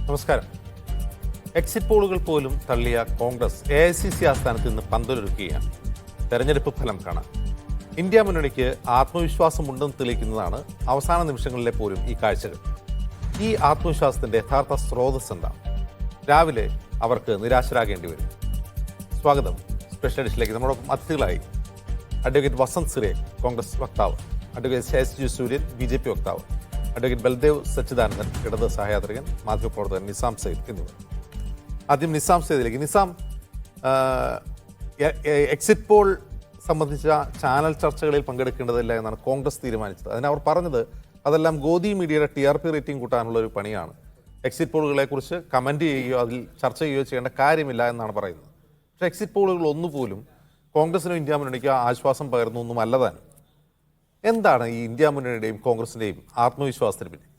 നമസ്കാരം. എക്സിറ്റ് പോളുകൾ പോലും തള്ളിയ കോൺഗ്രസ് AICC ആസ്ഥാനത്ത് നിന്ന് പന്തലൊരുക്കുകയാണ്. തെരഞ്ഞെടുപ്പ് ഫലം കാണാൻ ഇന്ത്യ മുന്നണിക്ക് ആത്മവിശ്വാസമുണ്ടെന്ന് തെളിയിക്കുന്നതാണ് അവസാന നിമിഷങ്ങളിലെ പോലും ഈ കാഴ്ചകൾ. ഈ ആത്മവിശ്വാസത്തിന്റെ യഥാർത്ഥ സ്രോതസ് എന്താണ്? രാവിലെ അവർക്ക് നിരാശരാകേണ്ടി വരും. സ്വാഗതം സ്പെഷ്യൽ എഡിഷനിലേക്ക്. നമ്മളോടൊപ്പം അതിഥികളായി അഡ്വക്കേറ്റ് വസന്ത് സിറെ, കോൺഗ്രസ് വക്താവ്, അഡ്വക്കേറ്റ് SG സൂര്യൻ, BJP വക്താവ്, അഡ്വക്കേറ്റ് ബൽദേവ് സച്ചിദാനന്ദൻ, ഇടത് സഹയാത്രികൻ, മാധ്യമപ്രവർത്തകൻ നിസാം സയ്യിദ് എന്നിവർ. ആദ്യം നിസാം സയ്യിദിലേക്ക്. നിസാം, എക്സിറ്റ് പോൾ സംബന്ധിച്ച ചാനൽ ചർച്ചകളിൽ പങ്കെടുക്കേണ്ടതില്ല എന്നാണ് കോൺഗ്രസ് തീരുമാനിച്ചത്. അതിനവർ പറഞ്ഞത് അതെല്ലാം ഗോദി മീഡിയയുടെ TRP റേറ്റിംഗ് കൂട്ടാനുള്ള ഒരു പണിയാണ്. എക്സിറ്റ് പോളുകളെ കുറിച്ച് കമൻറ്റ് ചെയ്യുകയോ അതിൽ ചർച്ച ചെയ്യുകയോ ചെയ്യേണ്ട കാര്യമില്ല എന്നാണ് പറയുന്നത്. പക്ഷേ എക്സിറ്റ് പോളുകൾ ഒന്നുപോലും കോൺഗ്രസിനും ഇന്ത്യ മുന്നണിക്ക് ആശ്വാസം പകർന്നു ഒന്നും അല്ലതാണ്. എന്താണ് ഈ ഇന്ത്യ മുന്നണിയുടെയും കോൺഗ്രസിന്റെയും ആത്മവിശ്വാസത്തിന് പിന്നിൽ?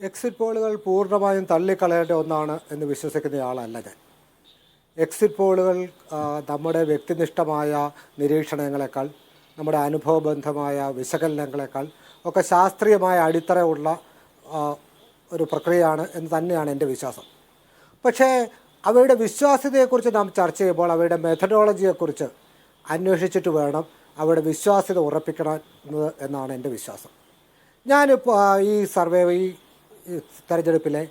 എക്സിറ്റ് പോളുകൾ പൂർണ്ണമായും തള്ളിക്കളയേണ്ട ഒന്നാണ് എന്ന് വിശ്വസിക്കുന്നയാളല്ല ഞാൻ. എക്സിറ്റ് പോളുകൾ നമ്മുടെ വ്യക്തിനിഷ്ഠമായ നിരീക്ഷണങ്ങളെക്കാൾ, നമ്മുടെ അനുഭവബന്ധമായ വിശകലനങ്ങളെക്കാൾ ഒക്കെ ശാസ്ത്രീയമായ അടിത്തറയുള്ള ഒരു പ്രക്രിയയാണ് എന്ന് തന്നെയാണ് എൻ്റെ വിശ്വാസം. പക്ഷേ അവയുടെ വിശ്വാസ്യതയെക്കുറിച്ച് നാം ചർച്ച ചെയ്യുമ്പോൾ അവയുടെ മെത്തഡോളജിയെക്കുറിച്ച് അന്വേഷിച്ചിട്ട് വേണം അവരുടെ വിശ്വാസ്യത ഉറപ്പിക്കണം എന്നാണ് എൻ്റെ വിശ്വാസം. ഞാനിപ്പോൾ ഈ സർവേ, ഈ തെരഞ്ഞെടുപ്പിലെ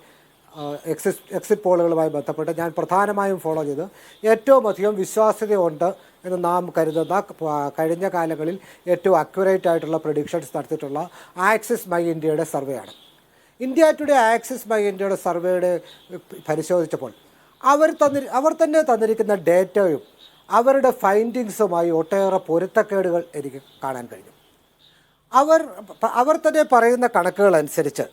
എക്സിറ്റ് പോളുകളുമായി ബന്ധപ്പെട്ട് ഞാൻ പ്രധാനമായും ഫോളോ ചെയ്ത് ഏറ്റവും അധികം വിശ്വാസ്യതയുണ്ട് എന്ന് നാം കരുതുന്ന കഴിഞ്ഞ കാലങ്ങളിൽ ഏറ്റവും അക്യുറേറ്റ് ആയിട്ടുള്ള പ്രഡിക്ഷൻസ് നടത്തിയിട്ടുള്ള ആക്സിസ് മൈ ഇന്ത്യയുടെ സർവേയാണ്. ഇന്ത്യ ടുഡേ ആക്സിസ് മൈ ഇന്ത്യയുടെ സർവേയുടെ പരിശോധിച്ചപ്പോൾ അവർ തന്നെ തന്നിരിക്കുന്ന ഡേറ്റയും അവരുടെ ഫൈൻഡിങ്സുമായി ഒട്ടേറെ പൊരുത്തക്കേടുകൾ എനിക്ക് കാണാൻ കഴിഞ്ഞു. അവർ തന്നെ പറയുന്ന കണക്കുകൾ അനുസരിച്ച്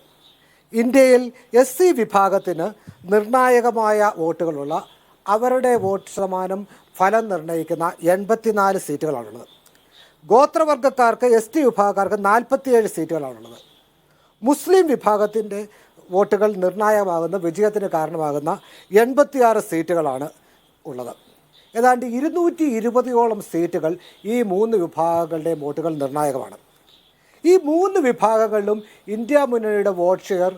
ഇന്ത്യയിൽ SC വിഭാഗത്തിന് നിർണായകമായ വോട്ടുകളുള്ള, അവരുടെ വോട്ട് ശതമാനം ഫലം നിർണ്ണയിക്കുന്ന 84 സീറ്റുകളാണുള്ളത്. ഗോത്രവർഗ്ഗക്കാർക്ക്, ST വിഭാഗക്കാർക്ക് 47 സീറ്റുകളാണുള്ളത്. മുസ്ലിം വിഭാഗത്തിൻ്റെ വോട്ടുകൾ നിർണായകമാകുന്ന, വിജയത്തിന് കാരണമാകുന്ന 86 സീറ്റുകളാണ് ഉള്ളത്. ഏതാണ്ട് 220ഓളം സീറ്റുകൾ ഈ 3 വിഭാഗങ്ങളുടെയും വോട്ടുകൾ നിർണായകമാണ്. ഈ 3 വിഭാഗങ്ങളിലും ഇന്ത്യ മുന്നണിയുടെ വോട്ട് ഷെയർ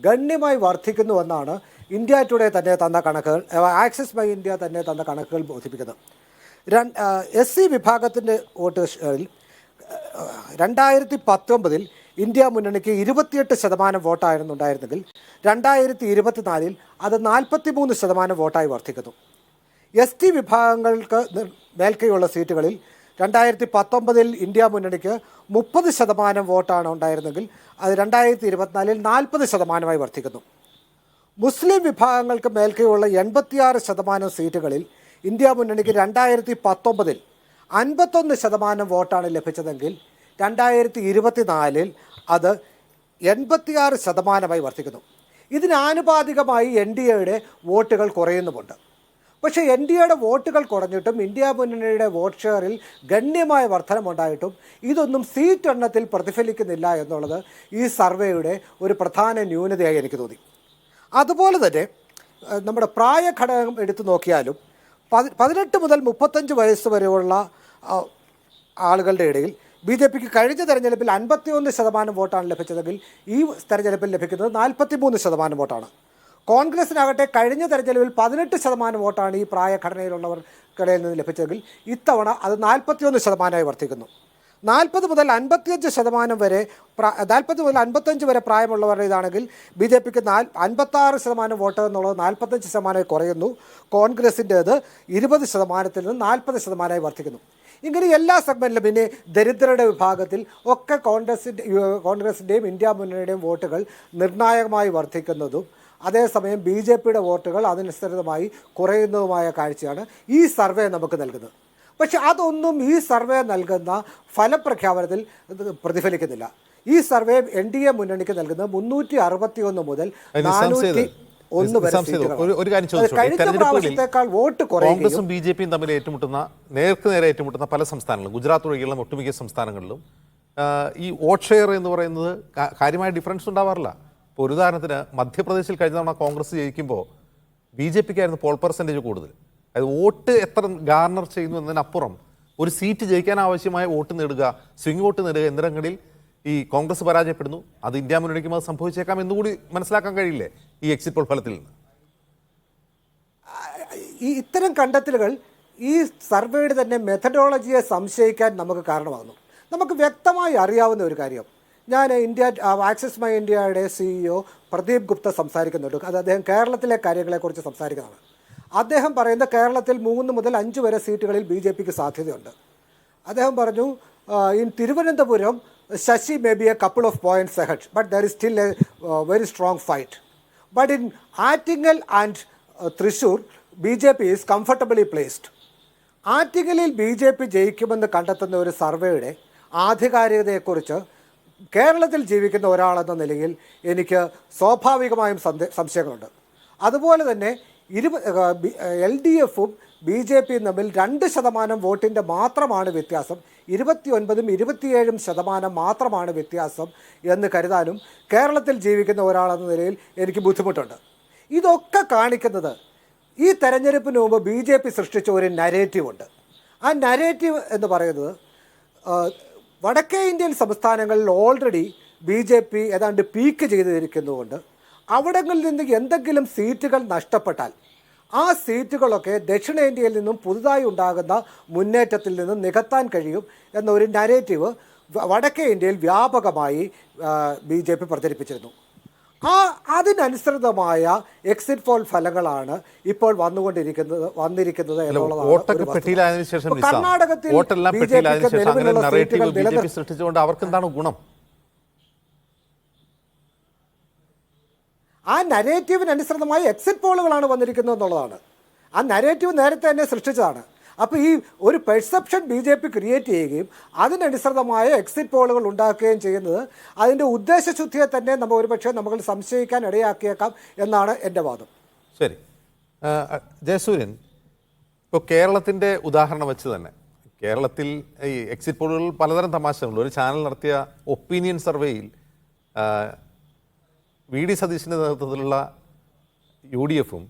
ഗണ്യമായി വർദ്ധിക്കുന്നുവെന്നാണ് ഇന്ത്യ ടുഡേ തന്നെ തന്ന കണക്കുകൾ, ആക്സിസ് മൈ ഇന്ത്യ തന്നെ തന്ന കണക്കുകൾ ബോധിപ്പിക്കുന്നത്. SC വിഭാഗത്തിൻ്റെ വോട്ട് ഷെയറിൽ 2019 ഇന്ത്യ മുന്നണിക്ക് 28% വോട്ടായിരുന്നു ഉണ്ടായിരുന്നെങ്കിൽ 2024 അത് 43% വോട്ടായി വർദ്ധിക്കുന്നു. ST വിഭാഗങ്ങൾക്ക് മേൽക്കൈയുള്ള സീറ്റുകളിൽ 2019 ഇന്ത്യ മുന്നണിക്ക് 30% വോട്ടാണ് ഉണ്ടായിരുന്നെങ്കിൽ അത് 2024 40%-ആയി വർദ്ധിക്കുന്നു. മുസ്ലിം വിഭാഗങ്ങൾക്ക് മേൽക്കൈയുള്ള 86% സീറ്റുകളിൽ ഇന്ത്യ മുന്നണിക്ക് 2019 51% വോട്ടാണ് ലഭിച്ചതെങ്കിൽ 2024 അത് 86%-ആയി വർദ്ധിക്കുന്നു. ഇതിനാനുപാതികമായി NDAയുടെ വോട്ടുകൾ കുറയുന്നുമുണ്ട്. പക്ഷേ NDAയുടെ വോട്ടുകൾ കുറഞ്ഞിട്ടും ഇന്ത്യ മുന്നണിയുടെ വോട്ട് ഷെയറിൽ ഗണ്യമായ വർധനമുണ്ടായിട്ടും ഇതൊന്നും സീറ്റ് എണ്ണത്തിൽ പ്രതിഫലിക്കുന്നില്ല എന്നുള്ളത് ഈ സർവേയുടെ ഒരു പ്രധാന ന്യൂനതയായി എനിക്ക് തോന്നി. അതുപോലെ തന്നെ നമ്മുടെ പ്രായഘടകം എടുത്തു നോക്കിയാലും 18 മുതൽ 35 വയസ്സ് വരെയുള്ള ആളുകളുടെ ഇടയിൽ BJPക്ക് കഴിഞ്ഞ തെരഞ്ഞെടുപ്പിൽ 51% വോട്ടാണ് ലഭിച്ചതെങ്കിൽ ഈ തെരഞ്ഞെടുപ്പിൽ ലഭിക്കുന്നത് 43% വോട്ടാണ്. കോൺഗ്രസിനാകട്ടെ കഴിഞ്ഞ തെരഞ്ഞെടുപ്പിൽ 18% വോട്ടാണ് ഈ പ്രായഘടനയിലുള്ളവർക്കിടയിൽ നിന്ന് ലഭിച്ചതെങ്കിൽ ഇത്തവണ അത് 41%-ആയി വർദ്ധിക്കുന്നു. 40 മുതൽ 55% വരെ 40 മുതൽ 55 വരെ പ്രായമുള്ളവരുടെ ഇതാണെങ്കിൽ BJPക്ക് 56% വോട്ട് എന്നുള്ളത് 45%-ആയി കുറയുന്നു. കോൺഗ്രസിൻ്റേത് 20%-ൽ നിന്ന് 40%-ആയി വർദ്ധിക്കുന്നു. ഇങ്ങനെ എല്ലാ സെഗ്മെൻറ്റിലും, പിന്നെ ദരിദ്രരുടെ വിഭാഗത്തിൽ ഒക്കെ കോൺഗ്രസിൻ്റെയും ഇന്ത്യ മുന്നണിയുടെയും വോട്ടുകൾ നിർണായകമായി വർദ്ധിക്കുന്നതും അതേസമയം BJPയുടെ വോട്ടുകൾ അതിനനുസൃതമായി കുറയുന്നതുമായ കാഴ്ചയാണ് ഈ സർവേ നമുക്ക് നൽകുന്നത്. പക്ഷെ അതൊന്നും ഈ സർവേ നൽകുന്ന ഫലപ്രഖ്യാപനത്തിൽ പ്രതിഫലിക്കുന്നില്ല. ഈ സർവേ NDA മുന്നണിക്ക് നൽകുന്നത് 361 മുതൽ 401 വരെ സീറ്റുകൾ. കോൺഗ്രസും BJPയും തമ്മിൽ ഏറ്റുമുട്ടുന്ന, നേരെ ഏറ്റുമുട്ടുന്ന പല സംസ്ഥാനങ്ങളും, ഗുജറാത്ത് ഒഴികെയുള്ള ഒട്ടുമിക്ക സംസ്ഥാനങ്ങളിലും ഈ വോട്ട് ഷെയർ എന്ന് പറയുന്നത് കാര്യമായ ഡിഫറൻസ് ഉണ്ടാവാറില്ല. ഇപ്പോൾ ഒരു ഉദാഹരണത്തിന് മധ്യപ്രദേശിൽ കഴിഞ്ഞ തവണ കോൺഗ്രസ് ജയിക്കുമ്പോൾ BJPക്കായിരുന്നു പോൾ പെർസെൻറ്റേജ് കൂടുതൽ. അത് വോട്ട് എത്ര ഗാർണർ ചെയ്യുന്നു എന്നതിനപ്പുറം ഒരു സീറ്റ് ജയിക്കാൻ ആവശ്യമായ വോട്ട് നേടുക, സ്വിംഗ് വോട്ട് നേടുക എന്നിടങ്ങളിൽ ഈ കോൺഗ്രസ് പരാജയപ്പെടുന്നു, അത് ഇന്ത്യ മുന്നണിക്കും അത് സംഭവിച്ചേക്കാം എന്നുകൂടി മനസ്സിലാക്കാൻ കഴിയില്ലേ ഈ എക്സിറ്റ് പോൾ ഫലത്തിൽ നിന്ന്? ഈ ഇത്തരം കണ്ടെത്തലുകൾ ഈ സർവേയുടെ തന്നെ മെത്തഡോളജിയെ സംശയിക്കാൻ നമുക്ക് കാരണമാകുന്നു. നമുക്ക് വ്യക്തമായി അറിയാവുന്ന ഒരു കാര്യം, ഞാൻ ആക്സിസ് മൈ ഇന്ത്യയുടെ CEO പ്രദീപ് ഗുപ്ത സംസാരിക്കുന്നുണ്ട്. അത് അദ്ദേഹം കേരളത്തിലെ കാര്യങ്ങളെക്കുറിച്ച് സംസാരിക്കുന്നതാണ്. അദ്ദേഹം പറയുന്ന കേരളത്തിൽ 3 മുതൽ 5 വരെ സീറ്റുകളിൽ BJPക്ക് സാധ്യതയുണ്ട്. അദ്ദേഹം പറഞ്ഞു, in Thiruvananthapuram Shashi may be a couple of points ahead, but there is still a very strong fight. But in Attingal and Thrissur BJP is comfortably placed. ആറ്റിങ്ങലിൽ BJP ജയിക്കുമെന്ന് കണ്ടെത്തുന്ന ഒരു സർവേയുടെ ആധികാരികതയെക്കുറിച്ച് കേരളത്തിൽ ജീവിക്കുന്ന ഒരാളെന്ന നിലയിൽ എനിക്ക് സ്വാഭാവികമായും സംശയങ്ങളുണ്ട്. അതുപോലെ തന്നെ LDFും BJPയും തമ്മിൽ 2% വോട്ടിൻ്റെ മാത്രമാണ് വ്യത്യാസം, 29ഉം 27% മാത്രമാണ് വ്യത്യാസം എന്ന് കരുതാനും കേരളത്തിൽ ജീവിക്കുന്ന ഒരാളെന്ന നിലയിൽ എനിക്ക് ബുദ്ധിമുട്ടുണ്ട്. ഇതൊക്കെ കാണിക്കുന്നത് ഈ തെരഞ്ഞെടുപ്പിന് മുമ്പ് BJP സൃഷ്ടിച്ച ഒരു നരേറ്റീവ് ഉണ്ട്. ആ നരേറ്റീവ് എന്ന് പറയുന്നത് വടക്കേ ഇന്ത്യൻ സംസ്ഥാനങ്ങളിൽ ഓൾറെഡി BJP ഏതാണ്ട് പീക്ക് ചെയ്തിരിക്കുന്നതുകൊണ്ട് അവിടങ്ങളിൽ നിന്ന് എന്തെങ്കിലും സീറ്റുകൾ നഷ്ടപ്പെട്ടാൽ ആ സീറ്റുകളൊക്കെ ദക്ഷിണേന്ത്യയിൽ നിന്നും പുതുതായി ഉണ്ടാകുന്ന മുന്നേറ്റത്തിൽ നിന്നും നികത്താൻ കഴിയും എന്നൊരു നരേറ്റീവ് വടക്കേ ഇന്ത്യയിൽ വ്യാപകമായി BJP പ്രചരിപ്പിച്ചിരുന്നു. അതിനനുസൃതമായ എക്സിറ്റ് പോൾ ഫലങ്ങളാണ് ഇപ്പോൾ വന്നിരിക്കുന്നത് എന്നുള്ളതാണ്. കർണാടകത്തിൽ സൃഷ്ടിച്ചുകൊണ്ട് അവർക്ക് എന്താണ് ഗുണം? ആ നരേറ്റീവിനനുസൃതമായി എക്സിറ്റ് പോളുകളാണ് വന്നിരിക്കുന്നത് എന്നുള്ളതാണ്. ആ നരേറ്റീവ് നേരത്തെ തന്നെ സൃഷ്ടിച്ചതാണ്. അപ്പോൾ ഈ ഒരു പെർസെപ്ഷൻ BJP ക്രിയേറ്റ് ചെയ്യുകയും അതിനനുസൃതമായ എക്സിറ്റ് പോളുകൾ ഉണ്ടാക്കുകയും ചെയ്യുന്നത് അതിൻ്റെ ഉദ്ദേശശുദ്ധിയെ തന്നെ ഒരുപക്ഷെ നമുക്ക് സംശയിക്കാൻ ഇടയാക്കിയേക്കാം എന്നാണ് എൻ്റെ വാദം. ശരി, ജയസൂര്യൻ, ഇപ്പോൾ കേരളത്തിൻ്റെ ഉദാഹരണം വെച്ച് തന്നെ കേരളത്തിൽ ഈ എക്സിറ്റ് പോളുകൾ പലതരം തമാശകളുണ്ട്. ഒരു ചാനൽ നടത്തിയ ഒപ്പീനിയൻ സർവേയിൽ VD സതീശിൻ്റെ നേതൃത്വത്തിലുള്ള UDFും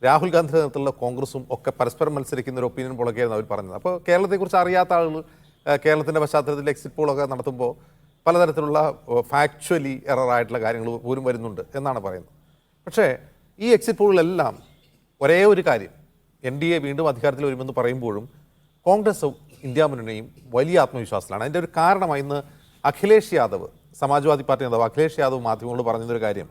രാഹുൽ ഗാന്ധിയുടെ നേതൃത്വത്തിലുള്ള കോൺഗ്രസും ഒക്കെ പരസ്പരം മത്സരിക്കുന്ന ഒരു ഒപ്പീനിയൻ പോളൊക്കെയായിരുന്നു അവർ പറഞ്ഞത്. അപ്പോൾ കേരളത്തെക്കുറിച്ച് അറിയാത്ത ആളുകൾ കേരളത്തിൻ്റെ പശ്ചാത്തലത്തിൽ എക്സിറ്റ് പോളൊക്കെ നടത്തുമ്പോൾ പലതരത്തിലുള്ള ഫാക്ച്വലി എററായിട്ടുള്ള കാര്യങ്ങൾ പോലും വരുന്നുണ്ട് എന്നാണ് പറയുന്നത്. പക്ഷേ ഈ എക്സിറ്റ് പോളുകളെല്ലാം ഒരേ ഒരു കാര്യം, NDA വീണ്ടും അധികാരത്തിൽ വരുമെന്ന് പറയുമ്പോഴും കോൺഗ്രസും ഇന്ത്യ മുന്നണിയും വലിയ ആത്മവിശ്വാസത്തിലാണ്. അതിൻ്റെ ഒരു കാരണമായി ഇന്ന് അഖിലേഷ് യാദവ്, സമാജ്വാദി പാർട്ടി നേതാവ് അഖിലേഷ് യാദവ് മാധ്യമങ്ങളോട് പറഞ്ഞൊരു കാര്യം,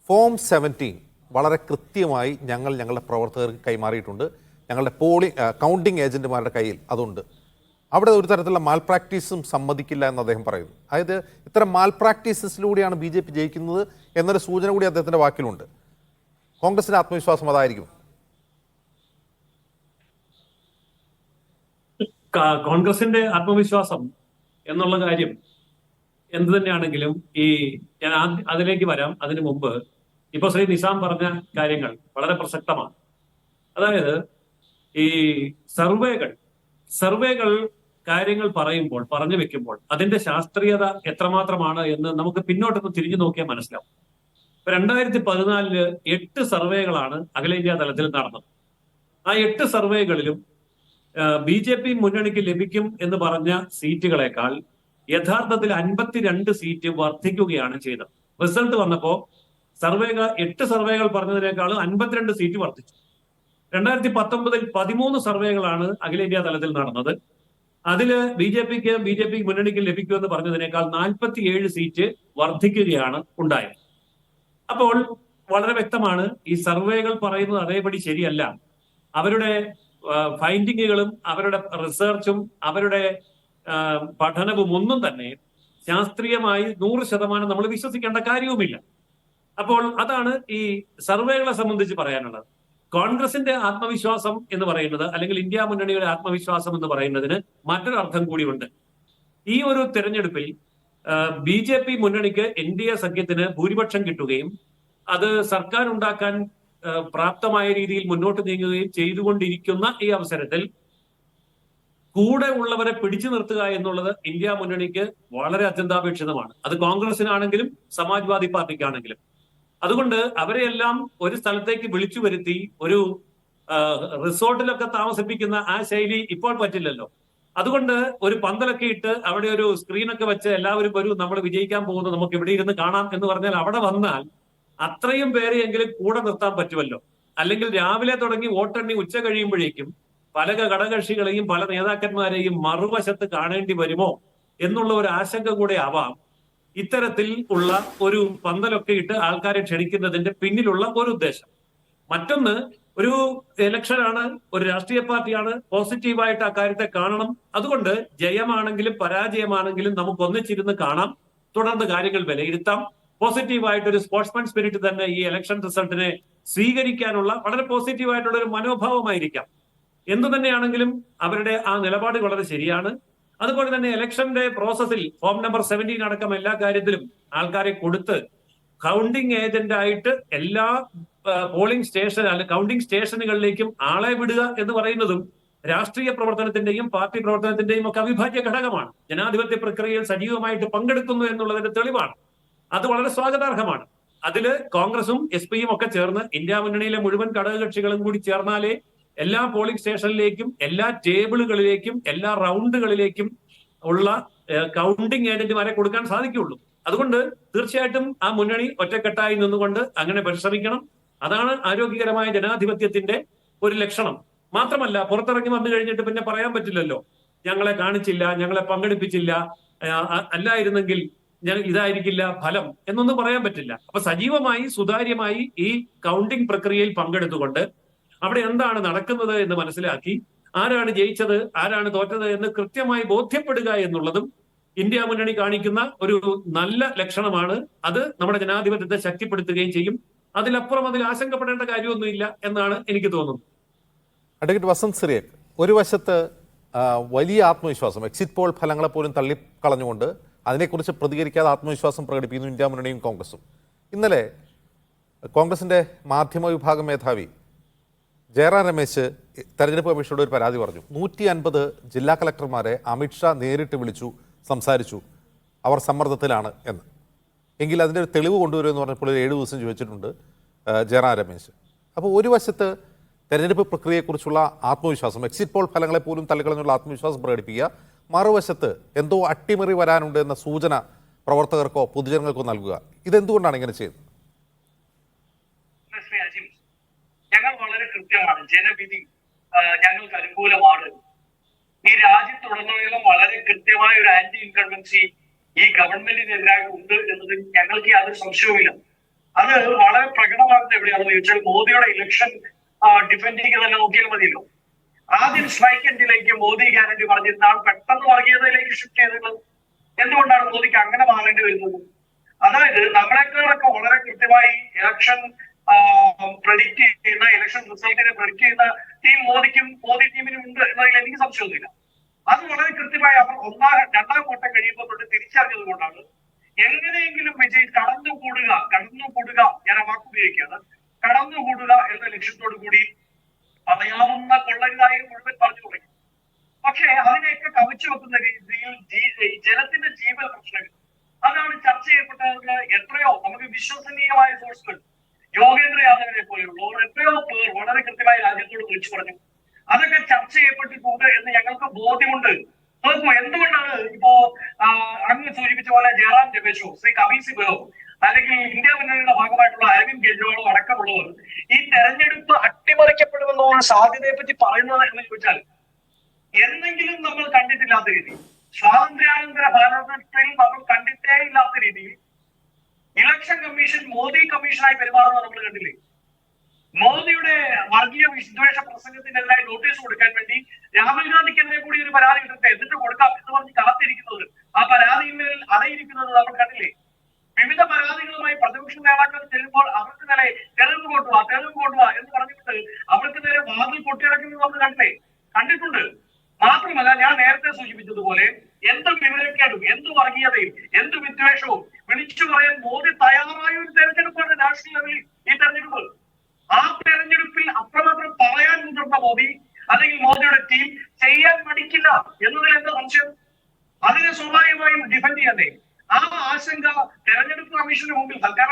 ഫോം 17 വളരെ കൃത്യമായി ഞങ്ങളുടെ പ്രവർത്തകർക്ക് കൈമാറിയിട്ടുണ്ട്, ഞങ്ങളുടെ കൗണ്ടിങ് ഏജന്റുമാരുടെ കയ്യിൽ അതുണ്ട്, അവിടെ ഒരു തരത്തിലുള്ള മാൽ പ്രാക്ടീസും സമ്മതിക്കില്ല എന്ന് അദ്ദേഹം പറയുന്നു. അതായത് ഇത്തരം മാൽ പ്രാക്ടീസസിലൂടെയാണ് BJP ജയിക്കുന്നത് എന്നൊരു സൂചന കൂടി അദ്ദേഹത്തിൻ്റെ വാക്കിലുണ്ട്. കോൺഗ്രസിൻ്റെ ആത്മവിശ്വാസം അതായിരിക്കും. കോൺഗ്രസിന്റെ ആത്മവിശ്വാസം എന്നുള്ള കാര്യം എന്ത് തന്നെയാണെങ്കിലും ഞാൻ അതിലേക്ക് വരാം. അതിനു മുമ്പ് ഇപ്പൊ ശ്രീ നിസാം പറഞ്ഞ കാര്യങ്ങൾ വളരെ പ്രസക്തമാണ്. അതായത് ഈ സർവേകൾ കാര്യങ്ങൾ പറഞ്ഞു വെക്കുമ്പോൾ അതിന്റെ ശാസ്ത്രീയത എത്രമാത്രമാണ് എന്ന് നമുക്ക് പിന്നോട്ടൊന്ന് തിരിഞ്ഞു നോക്കിയാൽ മനസ്സിലാവും. ഇപ്പൊ 2014 8 സർവേകളാണ് അഖിലേന്ത്യാ തലത്തിൽ നടന്നത്. ആ 8 സർവേകളിലും BJP മുന്നണിക്ക് ലഭിക്കും എന്ന് പറഞ്ഞ സീറ്റുകളെക്കാൾ യഥാർത്ഥത്തിൽ 52 സീറ്റ് വർദ്ധിക്കുകയാണ് ചെയ്തത്. റിസൾട്ട് വന്നപ്പോ 8 സർവേകൾ പറഞ്ഞതിനേക്കാൾ 52 സീറ്റ് വർദ്ധിച്ചു. 2019 13 സർവേകളാണ് അഖിലേന്ത്യാ തലത്തിൽ നടന്നത്. അതില് BJP മുന്നണിക്ക് ലഭിക്കുമെന്ന് പറഞ്ഞതിനേക്കാൾ 47 സീറ്റ് വർദ്ധിക്കുകയാണ് ഉണ്ടായത്. അപ്പോൾ വളരെ വ്യക്തമാണ്, ഈ സർവേകൾ പറയുന്നത് അതേപടി ശരിയല്ല. അവരുടെ ഫൈൻഡിങ്ങുകളും അവരുടെ റിസർച്ചും അവരുടെ പഠനവും ഒന്നും തന്നെ ശാസ്ത്രീയമായി 100% നമ്മൾ വിശ്വസിക്കേണ്ട കാര്യവുമില്ല. അപ്പോൾ അതാണ് ഈ സർവേകളെ സംബന്ധിച്ച് പറയാനുള്ളത്. കോൺഗ്രസിന്റെ ആത്മവിശ്വാസം എന്ന് പറയുന്നത്, അല്ലെങ്കിൽ ഇന്ത്യ മുന്നണിയുടെ ആത്മവിശ്വാസം എന്ന് പറയുന്നതിന് മറ്റൊരു അർത്ഥം കൂടിയുണ്ട്. ഈ ഒരു തെരഞ്ഞെടുപ്പിൽ BJP മുന്നണിക്ക് NDA സഖ്യത്തിന് ഭൂരിപക്ഷം കിട്ടുകയും അത് സർക്കാർ ഉണ്ടാക്കാൻ പ്രാപ്തമായ രീതിയിൽ മുന്നോട്ട് നീങ്ങുകയും ചെയ്തുകൊണ്ടിരിക്കുന്ന ഈ അവസരത്തിൽ കൂടെ ഉള്ളവരെ പിടിച്ചു നിർത്തുക എന്നുള്ളത് ഇന്ത്യ മുന്നണിക്ക് വളരെ അത്യന്താപേക്ഷിതമാണ്. അത് കോൺഗ്രസിനാണെങ്കിലും സമാജ്വാദി പാർട്ടിക്കാണെങ്കിലും. അതുകൊണ്ട് അവരെയെല്ലാം ഒരു സ്ഥലത്തേക്ക് വിളിച്ചു വരുത്തി ഒരു റിസോർട്ടിലൊക്കെ താമസിപ്പിക്കുന്ന ആ ശൈലി ഇപ്പോൾ പറ്റില്ലല്ലോ. അതുകൊണ്ട് ഒരു പന്തലൊക്കെ ഇട്ട് അവിടെ ഒരു സ്ക്രീനൊക്കെ വെച്ച് എല്ലാവരും വരൂ, നമ്മൾ വിജയിക്കാൻ പോകുന്നു, നമുക്ക് ഇവിടെ ഇരുന്ന് കാണാം എന്ന് പറഞ്ഞാൽ അവിടെ വന്നാൽ അത്രയും പേരെയെങ്കിലും കൂടെ നിർത്താൻ പറ്റുമല്ലോ. അല്ലെങ്കിൽ രാവിലെ തുടങ്ങി വോട്ടെണ്ണി ഉച്ച കഴിയുമ്പോഴേക്കും പല ഘടകകക്ഷികളെയും പല നേതാക്കന്മാരെയും മറുവശത്ത് കാണേണ്ടി വരുമോ എന്നുള്ള ഒരു ആശങ്ക കൂടെ ആവാം ഇത്തരത്തിൽ ഉള്ള ഒരു പന്തലൊക്കെ ഇട്ട് ആൾക്കാരെ ക്ഷണിക്കുന്നതിന്റെ പിന്നിലുള്ള ഒരു ഉദ്ദേശം. മറ്റൊന്ന്, ഒരു ഇലക്ഷനാണ്, ഒരു രാഷ്ട്രീയ പാർട്ടിയാണ്, പോസിറ്റീവായിട്ട് ആ കാര്യത്തെ കാണണം. അതുകൊണ്ട് ജയമാണെങ്കിലും പരാജയമാണെങ്കിലും നമുക്ക് ഒന്നിച്ചിരുന്ന് കാണാം, തുടർന്ന് കാര്യങ്ങൾ വിലയിരുത്താം. പോസിറ്റീവായിട്ടൊരു സ്പോർട്സ്മാൻ സ്പിരിറ്റ് തന്നെ ഈ ഇലക്ഷൻ റിസൾട്ടിനെ സ്വീകരിക്കാനുള്ള വളരെ പോസിറ്റീവായിട്ടുള്ള ഒരു മനോഭാവമായിരിക്കാം. എന്തു തന്നെയാണെങ്കിലും അവരുടെ ആ നിലപാട് വളരെ ശരിയാണ്. അതുപോലെ തന്നെ ഇലക്ഷന്റെ പ്രോസസ്സിൽ ഫോം നമ്പർ 17 അടക്കം എല്ലാ കാര്യത്തിലും ആൾക്കാരെ കൊടുത്ത് കൗണ്ടിംഗ് ഏജന്റ് ആയിട്ട് എല്ലാ പോളിംഗ് സ്റ്റേഷൻ അല്ലെ കൗണ്ടിംഗ് സ്റ്റേഷനുകളിലേക്കും ആളെ വിടുക എന്ന് പറയുന്നതും രാഷ്ട്രീയ പ്രവർത്തനത്തിന്റെയും പാർട്ടി പ്രവർത്തനത്തിന്റെയും ഒക്കെ അവിഭാജ്യ ഘടകമാണ്. ജനാധിപത്യ പ്രക്രിയയിൽ സജീവമായിട്ട് പങ്കെടുക്കുന്നു എന്നുള്ളതിന്റെ തെളിവാണ്. അത് വളരെ സ്വാഗതാർഹമാണ്. അതില് കോൺഗ്രസും SP-യും ഒക്കെ ചേർന്ന് ഇന്ത്യ മുന്നണിയിലെ മുഴുവൻ ഘടകകക്ഷികളും കൂടി ചേർന്നാലേ എല്ലാ പോളിംഗ് സ്റ്റേഷനിലേക്കും എല്ലാ ടേബിളുകളിലേക്കും എല്ലാ റൗണ്ടുകളിലേക്കും ഉള്ള കൗണ്ടിംഗ് ഏജന്റുമാരെ കൊടുക്കാൻ സാധിക്കുകയുള്ളൂ. അതുകൊണ്ട് തീർച്ചയായിട്ടും ആ മുന്നണി ഒറ്റക്കെട്ടായി നിന്നുകൊണ്ട് അങ്ങനെ പരിശ്രമിക്കണം. അതാണ് ആരോഗ്യകരമായ ജനാധിപത്യത്തിന്റെ ഒരു ലക്ഷണം. മാത്രമല്ല, പുറത്തിറങ്ങി വന്നു കഴിഞ്ഞിട്ട് പിന്നെ പറയാൻ പറ്റില്ലല്ലോ, ഞങ്ങളെ കാണിച്ചില്ല, ഞങ്ങളെ പങ്കെടുപ്പിച്ചില്ല, അല്ലായിരുന്നെങ്കിൽ ഇതായിരിക്കില്ല ഫലം എന്നൊന്നും പറയാൻ പറ്റില്ല. അപ്പൊ സജീവമായി സുതാര്യമായി ഈ കൗണ്ടിംഗ് പ്രക്രിയയിൽ പങ്കെടുത്തുകൊണ്ട് അവിടെ എന്താണ് നടക്കുന്നത് എന്ന് മനസ്സിലാക്കി ആരാണ് ജയിച്ചത് ആരാണ് തോറ്റത് എന്ന് കൃത്യമായി ബോധ്യപ്പെടുക എന്നുള്ളതും ഇന്ത്യ മുന്നണി കാണിക്കുന്ന ഒരു നല്ല ലക്ഷണമാണ്. അത് നമ്മുടെ ജനാധിപത്യത്തെ ശക്തിപ്പെടുത്തുകയും ചെയ്യും. അതിലപ്പുറം അതിൽ ആശങ്കപ്പെടേണ്ട കാര്യമൊന്നുമില്ല എന്നാണ് എനിക്ക് തോന്നുന്നത്. അഡ്വക്കേറ്റ് വസന്ത് സിറിയക്, ഒരു വശത്ത് വലിയ ആത്മവിശ്വാസം, എക്സിറ്റ് പോൾ ഫലങ്ങളെ പോലും തള്ളിക്കളഞ്ഞുകൊണ്ട് അതിനെക്കുറിച്ച് പ്രതികരിക്കാതെ ആത്മവിശ്വാസം പ്രകടിപ്പിക്കുന്നു ഇന്ത്യ മുന്നണിയും കോൺഗ്രസും. ഇന്നലെ കോൺഗ്രസിൻ്റെ മാധ്യമ വിഭാഗം മേധാവി ജയറാം രമേശ് തെരഞ്ഞെടുപ്പ് കമ്മീഷനോട് ഒരു പരാതി പറഞ്ഞു. 150 ജില്ലാ കളക്ടർമാരെ അമിത്ഷാ നേരിട്ട് വിളിച്ചു സംസാരിച്ചു, അവർ സമ്മർദ്ദത്തിലാണ് എന്ന്. എങ്കിൽ അതിൻ്റെ ഒരു തെളിവ് കൊണ്ടുവരുമെന്ന് പറഞ്ഞപ്പോൾ 7 ദിവസം ചോദിച്ചിട്ടുണ്ട് ജയറാം രമേശ്. അപ്പോൾ ഒരു വശത്ത് തെരഞ്ഞെടുപ്പ് പ്രക്രിയയെക്കുറിച്ചുള്ള ആത്മവിശ്വാസം, എക്സിറ്റ് പോൾ ഫലങ്ങളെ പോലും തള്ളിക്കളഞ്ഞുള്ള ആത്മവിശ്വാസം പ്രകടിപ്പിക്കുക, മറുവശത്ത് എന്തോ അട്ടിമറി വരാനുണ്ട് എന്ന സൂചന പ്രവർത്തകർക്കോ പൊതുജനങ്ങൾക്കോ നൽകുക. ഇതെന്തുകൊണ്ടാണ് ഇങ്ങനെ ചെയ്യുന്നത്? ഞങ്ങൾ വളരെ കൃത്യമാണ്, ജനവിധി ഞങ്ങൾക്ക് അനുകൂലമാണ്. ഈ രാജ്യത്തുടനീളം വളരെ കൃത്യമായ ഒരു ആന്റി ഇൻകംബൻസി ഈ ഗവൺമെന്റിനെതിരായി ഉണ്ട് എന്നതിൽ ഞങ്ങൾക്ക് യാതൊരു സംശയവുമില്ല. അത് വളരെ പ്രകടമാകുന്നത് എവിടെയാണെന്ന് ചോദിച്ചാൽ മോദിയുടെ ഇലക്ഷൻ ഡിഫെൻഡിങ് തന്നെ നോക്കിയാൽ മതിയല്ലോ. ആദ്യം സ്ട്രൈക്ക് എൻഡിലേക്ക് മോദി ഗ്യാരണ്ടി പറഞ്ഞിരുന്നാൽ പെട്ടെന്ന് വർഗീയതയിലേക്ക് ഷിഫ്റ്റ് ചെയ്തിട്ടുള്ളത്. എന്തുകൊണ്ടാണ് മോദിക്ക് അങ്ങനെ മാറേണ്ടി വരുന്നത്? അതായത് നമ്മളെക്കാളൊക്കെ വളരെ കൃത്യമായി ഇലക്ഷൻ പ്രഡിക്റ്റ് ചെയ്യുന്ന, ഇലക്ഷൻ റിസൾട്ടിനെ പ്രഡിക്റ്റ് ചെയ്യുന്ന ടീം മോദി ടീമിനും ഉണ്ട് എന്നതിൽ എനിക്ക് സംശയമൊന്നുമില്ല. അത് വളരെ കൃത്യമായി അവർ രണ്ടാം ഘട്ടം കഴിയുമ്പോൾ തൊട്ട് തിരിച്ചറിഞ്ഞത് കൊണ്ടാണ് എങ്ങനെയെങ്കിലും കടന്നുകൂടുക, ഞാൻ ആ വാക്ക് ഉപയോഗിക്കുകയാണ്, കടന്നുകൂടുക എന്ന ലക്ഷ്യത്തോടു കൂടി പറയാവുന്ന കൊള്ളരുതായി മുഴുവൻ പറഞ്ഞു തുടങ്ങി. പക്ഷേ അതിനെയൊക്കെ കവച്ചു വെക്കുന്ന രീതിയിൽ ജനത്തിന്റെ ജീവൽ പ്രശ്നങ്ങൾ അതാണ് ചർച്ച ചെയ്യപ്പെട്ടത്. എത്രയോ നമുക്ക് വിശ്വസനീയമായ സോഴ്സുകൾ, യോഗേന്ദ്ര യാദവിനെ പോലെയുള്ളവർ എത്രയോ പേർ വളരെ കൃത്യമായി രാജ്യത്തോട് വിളിച്ചു പറഞ്ഞു. അതൊക്കെ ചർച്ച ചെയ്യപ്പെട്ടിട്ടുണ്ട് എന്ന് ഞങ്ങൾക്ക് ബോധ്യമുണ്ട്. നോക്കൂ, എന്തുകൊണ്ടാണ് ഇപ്പോ അങ്ങ് സൂചിപ്പിച്ച പോലെ ജയറാം രമേശോ ശ്രീ കപിൽ സിബലോ അല്ലെങ്കിൽ ഇന്ത്യ മുന്നണിയുടെ ഭാഗമായിട്ടുള്ള അരവിന്ദ് കെജ്രിവാളോ അടക്കമുള്ളവർ ഈ തെരഞ്ഞെടുപ്പ് അട്ടിമറിക്കപ്പെടുമെന്ന ഒരു സാധ്യതയെ പറ്റി പറയുന്നത് എന്ന് ചോദിച്ചാൽ, എന്നെങ്കിലും നമ്മൾ കണ്ടിട്ടില്ലാത്ത രീതിയിൽ, സ്വാതന്ത്ര്യാനന്തര ഭാരതത്തിൽ നമ്മൾ കണ്ടിട്ടേ ഇല്ലാത്ത രീതിയിൽ ഇലക്ഷൻ കമ്മീഷൻ മോദി കമ്മീഷനായി പെരുമാറുന്നത് നമ്മൾ കണ്ടില്ലേ? മോദിയുടെ വർഗീയ വിദ്വേഷ പ്രസംഗത്തിനെതിരായി നോട്ടീസ് കൊടുക്കാൻ വേണ്ടി രാഹുൽ ഗാന്ധിക്കെതിരെ കൂടി ഒരു പരാതി ഇട്ടിട്ട് എന്നിട്ട് കൊടുക്കാം എന്ന് പറഞ്ഞ് കാത്തിരിക്കുന്നത്, ആ പരാതിയിൽ അടയിരിക്കുന്നത് നമ്മൾ കണ്ടില്ലേ? വിവിധ പരാതികളുമായി പ്രതിപക്ഷ നേതാക്കൾ ചെല്ലുമ്പോൾ അവർക്ക് നേരെ തെളിവ് കൊണ്ടുവാ എന്ന് പറഞ്ഞിട്ട് അവർക്ക് നേരെ വാതിൽ പൊട്ടിയിറക്കുന്നത് നമ്മൾ കണ്ടിട്ടുണ്ട്. മാത്രമല്ല, ഞാൻ നേരത്തെ സൂചിപ്പിച്ചതുപോലെ എന്ത് വിവരക്കേടും എന്ത് വർഗീയതയും എന്ത് വിദ്വേഷവും വിളിച്ചു പറയാൻ മോദി തയ്യാറായ ഒരു തെരഞ്ഞെടുപ്പാണ് നാഷണൽ ലെവലിൽ ഈ തെരഞ്ഞെടുപ്പ്. ആ തെരഞ്ഞെടുപ്പിൽ അത്രമാത്രം പറയാൻ മുതിർന്ന മോദി അല്ലെങ്കിൽ മോദിയുടെ ടീം ചെയ്യാൻ മടിക്കില്ല എന്നതിൽ എന്താ സംശയം? അതിനെ സ്വാഭാവികമായും ഡിഫെൻഡ് ചെയ്യണ്ടേ? ആ ആശങ്ക തെരഞ്ഞെടുപ്പ് കമ്മീഷന് മുമ്പിൽ, സർക്കാർ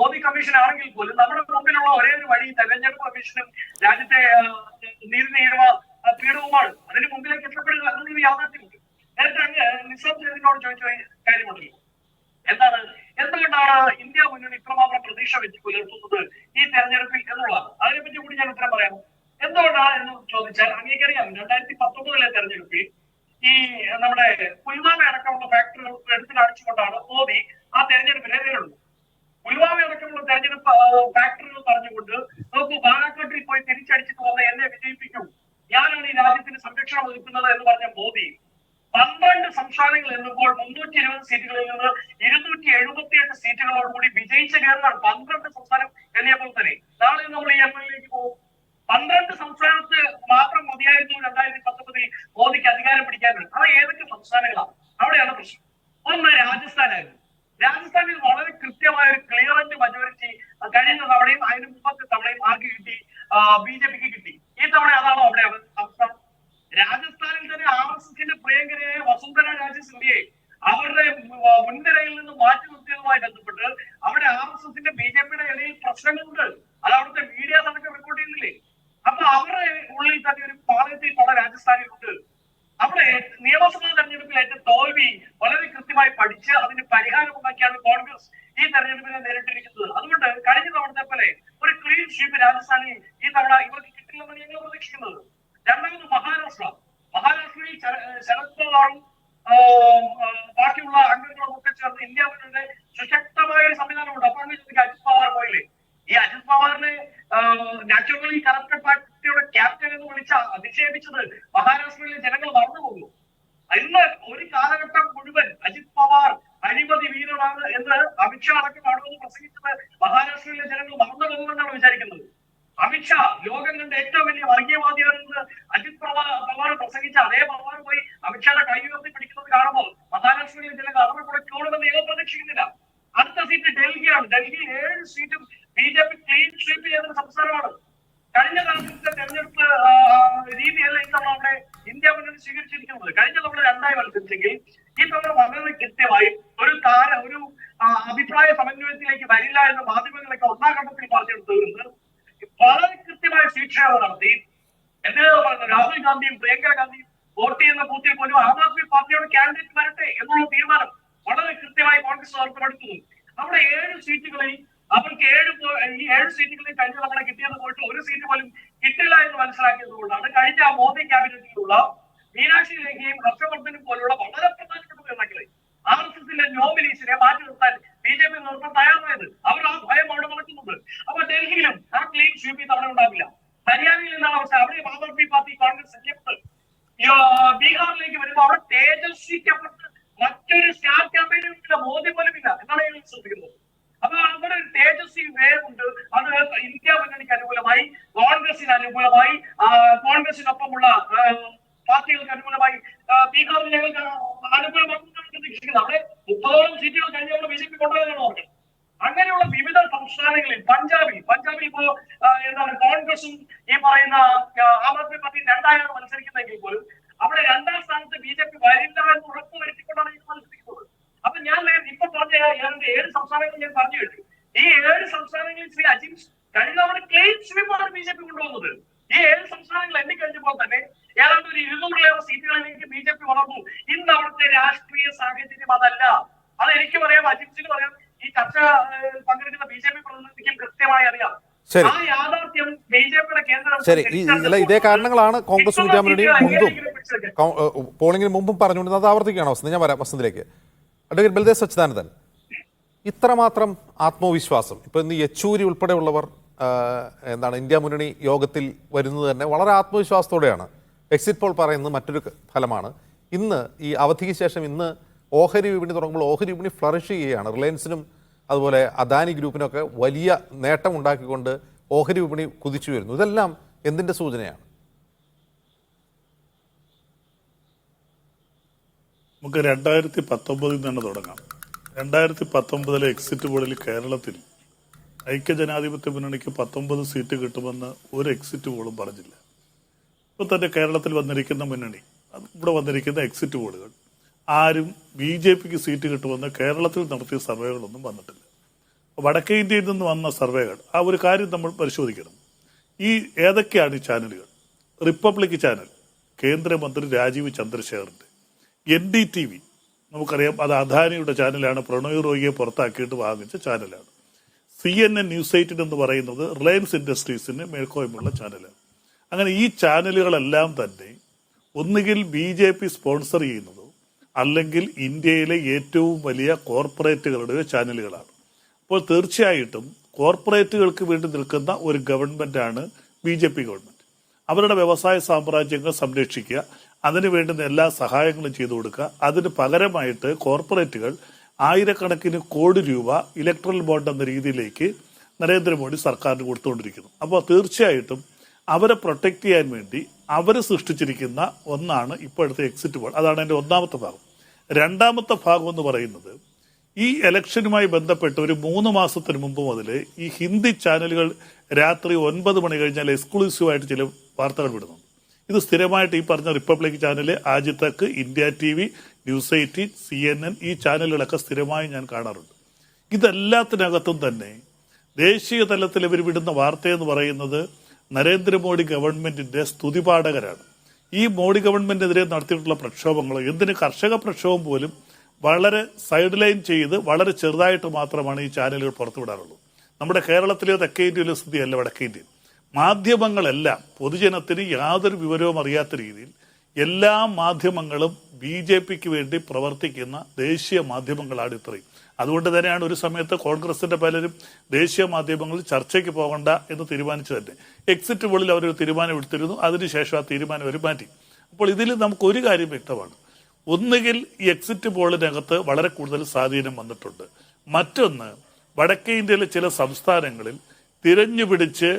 മോദി കമ്മീഷൻ ആണെങ്കിൽ പോലും നമ്മുടെ മുമ്പിലുള്ള ഒരേ ഒരു വഴി തെരഞ്ഞെടുപ്പ് കമ്മീഷനും രാജ്യത്തെ നീതി നിയമ പീഡവുമാണ്. അതിന് മുമ്പിലേക്ക് എത്തപ്പെടുക എന്നൊരു യാഥാർത്ഥ്യമുണ്ട്. നേരത്തെ അങ്ങ് നിസാം ചേട്ടനോട് ചോദിച്ച കാര്യമുണ്ടല്ലോ, എന്തുകൊണ്ടാണ് ഇന്ത്യ മുന്നണി ഇത്രമാത്രം പ്രതീക്ഷ വെച്ച് പുലർത്തുന്നത് ഈ തെരഞ്ഞെടുപ്പിൽ എന്നുള്ളതാണ്. അതിനെപ്പറ്റി കൂടി ഞാൻ ഉത്തരം പറയാം. എന്തുകൊണ്ടാണ് എന്ന് ചോദിച്ചാൽ, അങ്ങേക്കറിയാം 2019 തെരഞ്ഞെടുപ്പിൽ ഈ നമ്മുടെ പുൽവാമ അടക്കമുള്ള ഫാക്ടറികൾ എടുത്തു കാണിച്ചുകൊണ്ടാണ് മോദി ആ തെരഞ്ഞെടുപ്പിനെ നേരിടുന്നത്. പുൽവാമ അടക്കമുള്ള തെരഞ്ഞെടുപ്പ് ഫാക്ടറികൾ പറഞ്ഞുകൊണ്ട് നോക്കൂ, ബാലാക്കോട്ടിൽ പോയി തിരിച്ചടിച്ചിട്ട് വന്ന എന്നെ വിജയിപ്പിക്കൂ, ഞാനാണ് ഈ രാജ്യത്തിന് സംരക്ഷണം ഒതുക്കുന്നത് എന്ന് പറഞ്ഞ മോദി 12 സംസ്ഥാനങ്ങൾ എന്നുമ്പോൾ 320 സീറ്റുകളിൽ നിന്ന് 278 സീറ്റുകളോടുകൂടി വിജയിച്ച കേരളമാണ്. 12 സംസ്ഥാനം എണ്ണിയപ്പോൾ തന്നെ നാളെ നമ്മൾ ഈ എംഎൽഎയിലേക്ക് പോകും. 12 സംസ്ഥാനത്ത് മാത്രം മതിയായിരുന്നു 2019 മോദിക്ക് അധികാരം പിടിക്കാനുണ്ട്. അത് ഏതൊക്കെ സംസ്ഥാനങ്ങളാണ്? അവിടെയാണ് പ്രശ്നം. ഒന്ന് രാജസ്ഥാനായിരുന്നു. രാജസ്ഥാനിൽ വളരെ കൃത്യമായ ഒരു ക്ലിയറന്റ് മജോറിറ്റി കഴിഞ്ഞ തവണയും അതിന് മുമ്പത്തെ തവണയും ആർക്ക് കിട്ടി? ബിജെപിക്ക് കിട്ടി. ഈ തവണ അതാണോ അവിടെ അവസ്ഥ? രാജസ്ഥാനിൽ തന്നെ RSSന്റെ പ്രിയങ്കരയായ വസുന്ധര രാജെ സിന്ധ്യയെ അവരുടെ മുൻനിരയിൽ നിന്ന് മാറ്റി നിർത്തിയതുമായി ബന്ധപ്പെട്ട് അവിടെ RSSന്റെ ബിജെപിയുടെ ഇടയിൽ പ്രശ്നങ്ങളുണ്ട്. അത് അവിടുത്തെ മീഡിയ അടക്കം റിപ്പോർട്ട് ചെയ്യുന്നില്ലേ? അപ്പൊ അവരുടെ ഉള്ളിൽ തന്നെ ഒരു പാളയത്തിൽ പല രാജസ്ഥാനിലുണ്ട്. അവിടെ നിയമസഭാ തെരഞ്ഞെടുപ്പിൽ ഏറ്റ തോൽവി വളരെ കൃത്യമായി പഠിച്ച് അതിന് പരിഹാരം ഉണ്ടാക്കിയാണ് കോൺഗ്രസ് ഈ തെരഞ്ഞെടുപ്പിനെ നേരിട്ടിരിക്കുന്നത്. അതുകൊണ്ട് കഴിഞ്ഞ തവണത്തെ പോലെ ഒരു ക്ലീൻ സ്വീപ്പ് രാജസ്ഥാനിൽ ഈ തവണ ഇവർക്ക് കിട്ടില്ലെന്നാണ് ഞങ്ങൾ പ്രതീക്ഷിക്കുന്നത്. രണ്ടാമത് മഹാരാഷ്ട്രയിൽ ശരത് പവാറും ബാക്കിയുള്ള അംഗങ്ങളും ഒക്കെ ചേർന്ന് ഇന്ത്യ മുന്നണിയുടെ സുശക്തമായ ഒരു സംവിധാനമുണ്ട്. അപ്പോൾ അജിത് പവാർ പോയില്ലേ? ഈ അജിത് പവാറിനെ നാച്ചുറലി കറപ്റ്റഡ് പാർട്ടിയുടെ ക്യാപ്റ്റൻ എന്ന് വിളിച്ച് അധിക്ഷേപിച്ചത് മഹാരാഷ്ട്രയിലെ ജനങ്ങൾ മറന്നുപോകുന്നു. ഇന്ന് ഒരു കാലഘട്ടം മുഴുവൻ അജിത് പവാർ അഴിമതി വീരനാണ് എന്ന് അമിത്ഷാ അടക്കമാണെന്ന് പ്രസംഗിച്ചത് മഹാരാഷ്ട്രയിലെ ജനങ്ങൾ മറന്നു പോകുമെന്നാണ് വിചാരിക്കുന്നത്. അമിത്ഷാ ലോകം കണ്ട ഏറ്റവും വലിയ വർഗീയവാദിയാണെന്ന് അജിത് പവാർ പ്രസംഗിച്ച അതേ പവാർ പോയി അമിത്ഷായുടെ കൈ ഉയർത്തി പിടിക്കുന്നത് കാണുമ്പോൾ മഹാരാഷ്ട്രയിലെ ജനങ്ങൾ അവരെ കൂടെ കൂടുമെന്ന് ഞങ്ങൾ പ്രതീക്ഷിക്കുന്നില്ല. അടുത്ത സീറ്റ് ഡൽഹിയാണ്. ഡൽഹി 7 സീറ്റും ബിജെപി ക്ലീൻ സ്വീപ്പ് ചെയ്ത സംസ്ഥാനമാണ്. കഴിഞ്ഞ തവണത്തെ തെരഞ്ഞെടുപ്പ് രീതിയല്ല ഈ തവണ അവിടെ ഇന്ത്യ മുന്നണി സ്വീകരിച്ചിരിക്കുന്നത്. കഴിഞ്ഞ തവണ 2 മത്സരിച്ചെങ്കിൽ ഈ തവണ വളരെ കൃത്യമായി ഒരു അഭിപ്രായ സമന്വയത്തിലേക്ക് വരില്ല എന്ന് മാധ്യമങ്ങളൊക്കെ ഒന്നാം ഘട്ടത്തിൽ പറഞ്ഞെടുത്തത് വളരെ കൃത്യമായ സ്വീക്ഷേപം നടത്തി. എന്തിനാ പറയുന്നത്? രാഹുൽ ഗാന്ധിയും പ്രിയങ്ക ഗാന്ധിയും വോട്ട് ചെയ്യുന്ന ബൂത്തിൽ പോലും ആം ആദ്മി പാർട്ടിയുടെ കാൻഡിഡേറ്റ് വരട്ടെ എന്നുള്ള തീരുമാനം വളരെ കൃത്യമായി കോൺഗ്രസ് ഏർപ്പെടുത്തുന്നു. അവിടെ 7 സീറ്റുകളിൽ അവർക്ക് 7 സീറ്റുകളിൽ കഴിഞ്ഞ തവണ കിട്ടിയത് പോയിട്ട് ഒരു സീറ്റ് പോലും കിട്ടില്ല എന്ന് മനസ്സിലാക്കിയത് കൊണ്ടാണ് കഴിഞ്ഞ മോദി ക്യാബിനറ്റിലുള്ള മീനാക്ഷി ലേഖിയും ഹർഷവർദ്ധനും പോലുള്ള വളരെ പ്രധാനപ്പെട്ട നേതാക്കളെ RSSന്റെ നോമിനീസിനെ മാറ്റി നിർത്താൻ ബിജെപി നിർത്താൻ തയ്യാറായത്. അവർ ആ ഭയം അവിടെ നടക്കുന്നുണ്ട്. അപ്പൊ ഡൽഹിയിലും ആ ക്ലീൻ സ്വീപ്പ് തവണ ഉണ്ടാവില്ല. ഹരിയാനയിൽ എന്താണ് അവസ്ഥ? അവിടെ ആം ആദ്മി പാർട്ടി കോൺഗ്രസ് സഖ്യപ്പെട്ട് ബീഹാറിലേക്ക് വരുമ്പോൾ അവിടെ തേജസ്വിക്കപ്പെട്ട് മറ്റൊരു സ്റ്റാർ ക്യാമ്പയിനും ഇല്ല, മോദി പോലും ഇല്ല എന്നാണ് ഞങ്ങൾ ശ്രദ്ധിക്കുന്നത്. അപ്പൊ അവിടെ ഒരു തേജസ്വി വേവ് ഉണ്ട്. അത് ഇന്ത്യ മുന്നണിക്ക് അനുകൂലമായി, കോൺഗ്രസിന് അനുകൂലമായി, കോൺഗ്രസിനൊപ്പമുള്ള പാർട്ടികൾക്ക് അനുകൂലമായി ബീഹാറിൽ ഞങ്ങൾക്ക് അനുകൂലമാക്കുന്നതാണ് പ്രതീക്ഷിക്കുന്നത്. അവിടെ 30ഓളം സീറ്റുകൾ കഴിഞ്ഞ ബിജെപി കൊണ്ടുവരാനാണ് പറഞ്ഞത്. അങ്ങനെയുള്ള വിവിധ സംസ്ഥാനങ്ങളിൽ പഞ്ചാബിൽ ഇപ്പോ എന്താണ് കോൺഗ്രസും ഈ പറയുന്ന ആം ആദ്മി പാർട്ടി 2 മത്സരിക്കുന്നെങ്കിൽ പോലും അവിടെ 2ാം സ്ഥാനത്ത് ബിജെപി വരില്ല എന്ന് ഉറപ്പുവരുത്തിക്കൊണ്ടാണ് ഇത് മത്സരിക്കുന്നത്. അപ്പൊ ഞാൻ ഇപ്പൊ പറഞ്ഞ 7 സംസ്ഥാനങ്ങൾ ഞാൻ പറഞ്ഞു കേട്ടു. ഈ 7 സംസ്ഥാനങ്ങളിൽ ശ്രീ അജിത് കഴിഞ്ഞ തവണ ക്ലീൻ സ്വീപ്പാണ് ബിജെപി കൊണ്ടുവന്നത്. ഈ 7 സംസ്ഥാനങ്ങൾ എണ്ണിക്കഴിഞ്ഞപ്പോൾ തന്നെ ഏതാണ്ട് ഒരു 200 സീറ്റുകളിലേക്ക് ബിജെപി വളർന്നു. ഇന്ന് അവിടുത്തെ രാഷ്ട്രീയ സാഹചര്യം അതല്ല. അത് എനിക്ക് പറയാം, അജിത്തിന് പറയാം, ഈ ചർച്ച പങ്കെടുക്കുന്ന ബിജെപി പ്രതിനിധിക്കും കൃത്യമായി അറിയാം. ആ യാഥാർത്ഥ്യം ബിജെപിയുടെ കേന്ദ്രം ഇതേ കാരണങ്ങളാണ് കോൺഗ്രസ് ഇന്ത്യ മുന്നണി മുമ്പും പോളിംഗിന് മുമ്പും പറഞ്ഞുകൊണ്ടിരുന്നത്. അത് ആവർത്തിക്കുകയാണ് വസന്ത്. ഞാൻ വരാം വസന്തിലേക്ക്. അഡ്വക്കേറ്റ് ബൽദേവ് സച്ചിദാനന്ദൻ, ഇത്രമാത്രം ആത്മവിശ്വാസം ഇപ്പൊ ഇന്ന് യെച്ചൂരി ഉൾപ്പെടെയുള്ളവർ ഇന്ത്യ മുന്നണി യോഗത്തിൽ വരുന്നത് തന്നെ വളരെ ആത്മവിശ്വാസത്തോടെയാണ്. എക്സിറ്റ് പോൾ പറയുന്നത് മറ്റൊരു ഫലമാണ്. ഇന്ന് ഈ അവധിക്ക് ശേഷം ഇന്ന് ഓഹരി വിപണി തുടങ്ങുമ്പോൾ ഓഹരി വിപണി ഫ്ലറിഷ് ചെയ്യുകയാണ്. റിലയൻസിനും അതുപോലെ അദാനി ഗ്രൂപ്പിനൊക്കെ വലിയ നേട്ടം ഉണ്ടാക്കിക്കൊണ്ട് ഓഹരി വിപണി കുതിച്ചു വരുന്നു. ഇതെല്ലാം എന്തിൻ്റെ സൂചനയാണ്? നമുക്ക് 2019 തന്നെ തുടങ്ങാം. 2019 എക്സിറ്റ് പോളിൽ കേരളത്തിൽ ഐക്യജനാധിപത്യ മുന്നണിക്ക് 19 സീറ്റ് കിട്ടുമെന്ന് ഒരു എക്സിറ്റ് പോളും പറഞ്ഞില്ല. ഇപ്പോൾ തന്നെ കേരളത്തിൽ വന്നിരിക്കുന്ന മുന്നണി, ഇവിടെ വന്നിരിക്കുന്ന എക്സിറ്റ് പോളുകൾ ആരും BJPക്ക് സീറ്റ് കിട്ടുമെന്ന് കേരളത്തിൽ നടത്തിയ സർവേകളൊന്നും വന്നിട്ടില്ല. വടക്കേ ഇന്ത്യയിൽ നിന്ന് വന്ന സർവേകൾ, ആ ഒരു കാര്യം നമ്മൾ പരിശോധിക്കണം. ഈ ഏതൊക്കെയാണ് ഈ ചാനലുകൾ? റിപ്പബ്ലിക് ചാനൽ കേന്ദ്രമന്ത്രി രാജീവ് ചന്ദ്രശേഖറിന്റെ. NDTV നമുക്കറിയാം, അത് അദാനിയുടെ ചാനലാണ്, പ്രണോയ് റോയിയെ പുറത്താക്കിയിട്ട് വാങ്ങിച്ച ചാനലാണ്. CNN ന്യൂസ് 18 എന്ന് പറയുന്നത് റിലയൻസ് ഇൻഡസ്ട്രീസിന് മേൽക്കോയ്മയുള്ള ചാനലാണ്. അങ്ങനെ ഈ ചാനലുകളെല്ലാം തന്നെ ഒന്നുകിൽ BJP സ്പോൺസർ ചെയ്യുന്നതോ അല്ലെങ്കിൽ ഇന്ത്യയിലെ ഏറ്റവും വലിയ കോർപ്പറേറ്റുകളുടെ ചാനലുകളാണ്. അപ്പോൾ തീർച്ചയായിട്ടും കോർപ്പറേറ്റുകൾക്ക് വേണ്ടി നിൽക്കുന്ന ഒരു ഗവൺമെന്റാണ് BJP ഗവൺമെന്റ്. അവരുടെ വ്യവസായ സാമ്രാജ്യങ്ങൾ സംരക്ഷിക്കുക, അതിനു വേണ്ടുന്ന എല്ലാ സഹായങ്ങളും ചെയ്തു കൊടുക്കുക. അതിന് പകരമായിട്ട് കോർപ്പറേറ്റുകൾ ആയിരക്കണക്കിന് കോടി രൂപ ഇലക്ട്രൽ ബോണ്ട് എന്ന രീതിയിലേക്ക് നരേന്ദ്രമോദി സർക്കാരിന് കൊടുത്തുകൊണ്ടിരിക്കുന്നു. അപ്പോൾ തീർച്ചയായിട്ടും അവരെ പ്രൊട്ടക്ട് ചെയ്യാൻ വേണ്ടി അവർ സൃഷ്ടിച്ചിരിക്കുന്ന ഒന്നാണ് ഇപ്പോഴത്തെ എക്സിറ്റ് പോൾ. അതാണ് എൻ്റെ ഒന്നാമത്തെ ഭാഗം. രണ്ടാമത്തെ ഭാഗം എന്ന് പറയുന്നത്, ഈ ഇലക്ഷനുമായി ബന്ധപ്പെട്ട് ഒരു 3 മാസത്തിന് മുമ്പ് മുതൽ ഈ ഹിന്ദി ചാനലുകൾ രാത്രി 9 മണി കഴിഞ്ഞാൽ എക്സ്ക്ലൂസീവായിട്ട് ചില വാർത്തകൾ വിടുന്നു. ഇത് സ്ഥിരമായിട്ട് ഈ പറഞ്ഞ റിപ്പബ്ലിക് ചാനൽ, ആജ് തക്ക്, ഇന്ത്യ TV, ന്യൂസ് 18, CNN, ഈ ചാനലുകളൊക്കെ സ്ഥിരമായി ഞാൻ കാണാറുണ്ട്. ഇതെല്ലാത്തിനകത്തും തന്നെ ദേശീയ തലത്തിൽ ഇവർ വിടുന്ന വാർത്തയെന്ന് പറയുന്നത് നരേന്ദ്രമോദി ഗവൺമെന്റിന്റെ സ്തുതിപാഠകരാണ്. ഈ മോഡി ഗവൺമെന്റിനെതിരെ നടത്തിയിട്ടുള്ള പ്രക്ഷോഭങ്ങൾ, എന്തിന് കർഷക പ്രക്ഷോഭം പോലും വളരെ സൈഡ് ലൈൻ ചെയ്ത് വളരെ ചെറുതായിട്ട് മാത്രമാണ് ഈ ചാനലുകൾ പുറത്തുവിടാറുള്ളൂ. നമ്മുടെ കേരളത്തിലെയോ തെക്കേ ഇന്ത്യയിലോ സ്ഥിതിയല്ല വടക്കേ ഇന്ത്യയിൽ. മാധ്യമങ്ങളെല്ലാം പൊതുജനത്തിന് യാതൊരു വിവരവും അറിയാത്ത രീതിയിൽ എല്ലാ മാധ്യമങ്ങളും BJPക്ക് വേണ്ടി പ്രവർത്തിക്കുന്ന ദേശീയ മാധ്യമങ്ങളാണ് ഇത്രയും. അതുകൊണ്ട് തന്നെയാണ് ഒരു സമയത്ത് കോൺഗ്രസിന്റെ പലരും ദേശീയ മാധ്യമങ്ങളിൽ ചർച്ചയ്ക്ക് പോകണ്ട എന്ന് തീരുമാനിച്ചു തന്നെ. എക്സിറ്റ് പോളിൽ അവരൊരു തീരുമാനം എടുത്തിരുന്നു, അതിനുശേഷം ആ തീരുമാനം അവർ മാറ്റി. അപ്പോൾ ഇതിൽ നമുക്കൊരു കാര്യം വ്യക്തമാണ്. ഒന്നുകിൽ ഈ എക്സിറ്റ് പോളിനകത്ത് വളരെ കൂടുതൽ സ്വാധീനം വന്നിട്ടുണ്ട്. മറ്റൊന്ന്, വടക്കേ ഇന്ത്യയിലെ ചില സംസ്ഥാനങ്ങളിൽ തിരഞ്ഞുപിടിച്ച്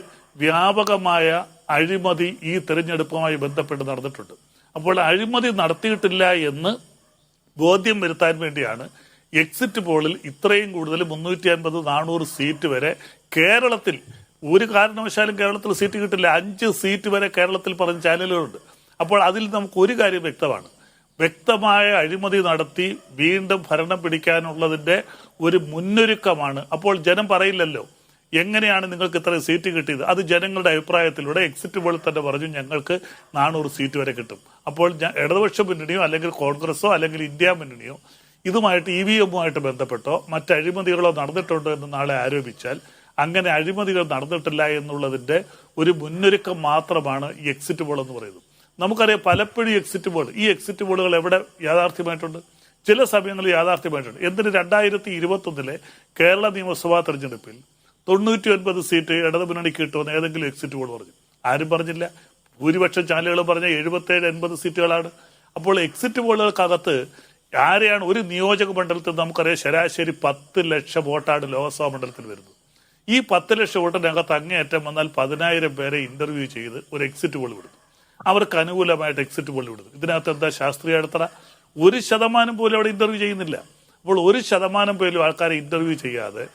വ്യാപകമായ അഴിമതി ഈ തിരഞ്ഞെടുപ്പുമായി ബന്ധപ്പെട്ട് നടന്നിട്ടുണ്ട്. അപ്പോൾ അഴിമതി നടത്തിയിട്ടില്ല എന്ന് ബോധ്യം വരുത്താൻ വേണ്ടിയാണ് എക്സിറ്റ് പോളിൽ ഇത്രയും കൂടുതൽ 350-400 സീറ്റ് വരെ കേരളത്തിൽ, ഒരു കാരണവശാലും കേരളത്തിൽ സീറ്റ് കിട്ടില്ല, 5 സീറ്റ് വരെ കേരളത്തിൽ പറഞ്ഞ ചാനലുകളുണ്ട്. അപ്പോൾ അതിൽ നമുക്ക് ഒരു കാര്യം വ്യക്തമാണ്, വ്യക്തമായ അഴിമതി നടത്തി വീണ്ടും ഭരണം പിടിക്കാനുള്ളതിന്റെ ഒരു മുന്നൊരുക്കമാണ്. അപ്പോൾ ജനം പറയില്ലല്ലോ എങ്ങനെയാണ് നിങ്ങൾക്ക് ഇത്രയും സീറ്റ് കിട്ടിയത്. അത് ജനങ്ങളുടെ അഭിപ്രായത്തിലൂടെ എക്സിറ്റ് പോളിൽ തന്നെ പറഞ്ഞു ഞങ്ങൾക്ക് 400 സീറ്റ് വരെ കിട്ടും. അപ്പോൾ ഇടതുപക്ഷ മുന്നണിയോ അല്ലെങ്കിൽ കോൺഗ്രസോ അല്ലെങ്കിൽ ഇന്ത്യ മുന്നണിയോ ഇതുമായിട്ട് EVM-ഉമായിട്ട് ബന്ധപ്പെട്ടോ മറ്റ് അഴിമതികളോ നടന്നിട്ടുണ്ടോ എന്ന് നാളെ ആരോപിച്ചാൽ, അങ്ങനെ അഴിമതികൾ നടന്നിട്ടില്ല എന്നുള്ളതിന്റെ ഒരു മുന്നൊരുക്കം മാത്രമാണ് ഈ എക്സിറ്റ് പോൾ എന്ന് പറയുന്നത്. നമുക്കറിയാം പലപ്പോഴും ഈ എക്സിറ്റ് പോളുകൾ എവിടെ യാഥാർത്ഥ്യമായിട്ടുണ്ട്, ചില സമയങ്ങളിൽ യാഥാർത്ഥ്യമായിട്ടുണ്ട്. എന്തിന് 2021 കേരള നിയമസഭാ തെരഞ്ഞെടുപ്പിൽ 99 സീറ്റ് ഇടതുമുന്നണിക്ക് കിട്ടുമെന്ന് ഏതെങ്കിലും എക്സിറ്റ് പോൾ പറഞ്ഞു? ആരും പറഞ്ഞില്ല. ഭൂരിപക്ഷം ചാനലുകൾ പറഞ്ഞ 77-80 സീറ്റുകളാണ്. അപ്പോൾ എക്സിറ്റ് പോളുകൾക്കകത്ത് ആരെയാണ്, ഒരു നിയോജക മണ്ഡലത്തിൽ നമുക്കറിയാം ശരാശരി 10 ലക്ഷം വോട്ടാണ് ലോക്സഭാ മണ്ഡലത്തിൽ വരുന്നത്. ഈ 10 ലക്ഷം വോട്ടിനകത്ത് അങ്ങേയറ്റം വന്നാൽ 10,000 പേരെ ഇന്റർവ്യൂ ചെയ്ത് ഒരു എക്സിറ്റ് പോൾ വിടുന്നു. അവർക്ക് അനുകൂലമായിട്ട് എക്സിറ്റ് പോൾ വിടുന്നു. ഇതിനകത്ത് എന്താ ശാസ്ത്രീയ അടുത്തറ? 1% പോലും അവിടെ ഇന്റർവ്യൂ ചെയ്യുന്നില്ല. അപ്പോൾ 1% പോലും ആൾക്കാരെ ഇന്റർവ്യൂ ചെയ്യാതെ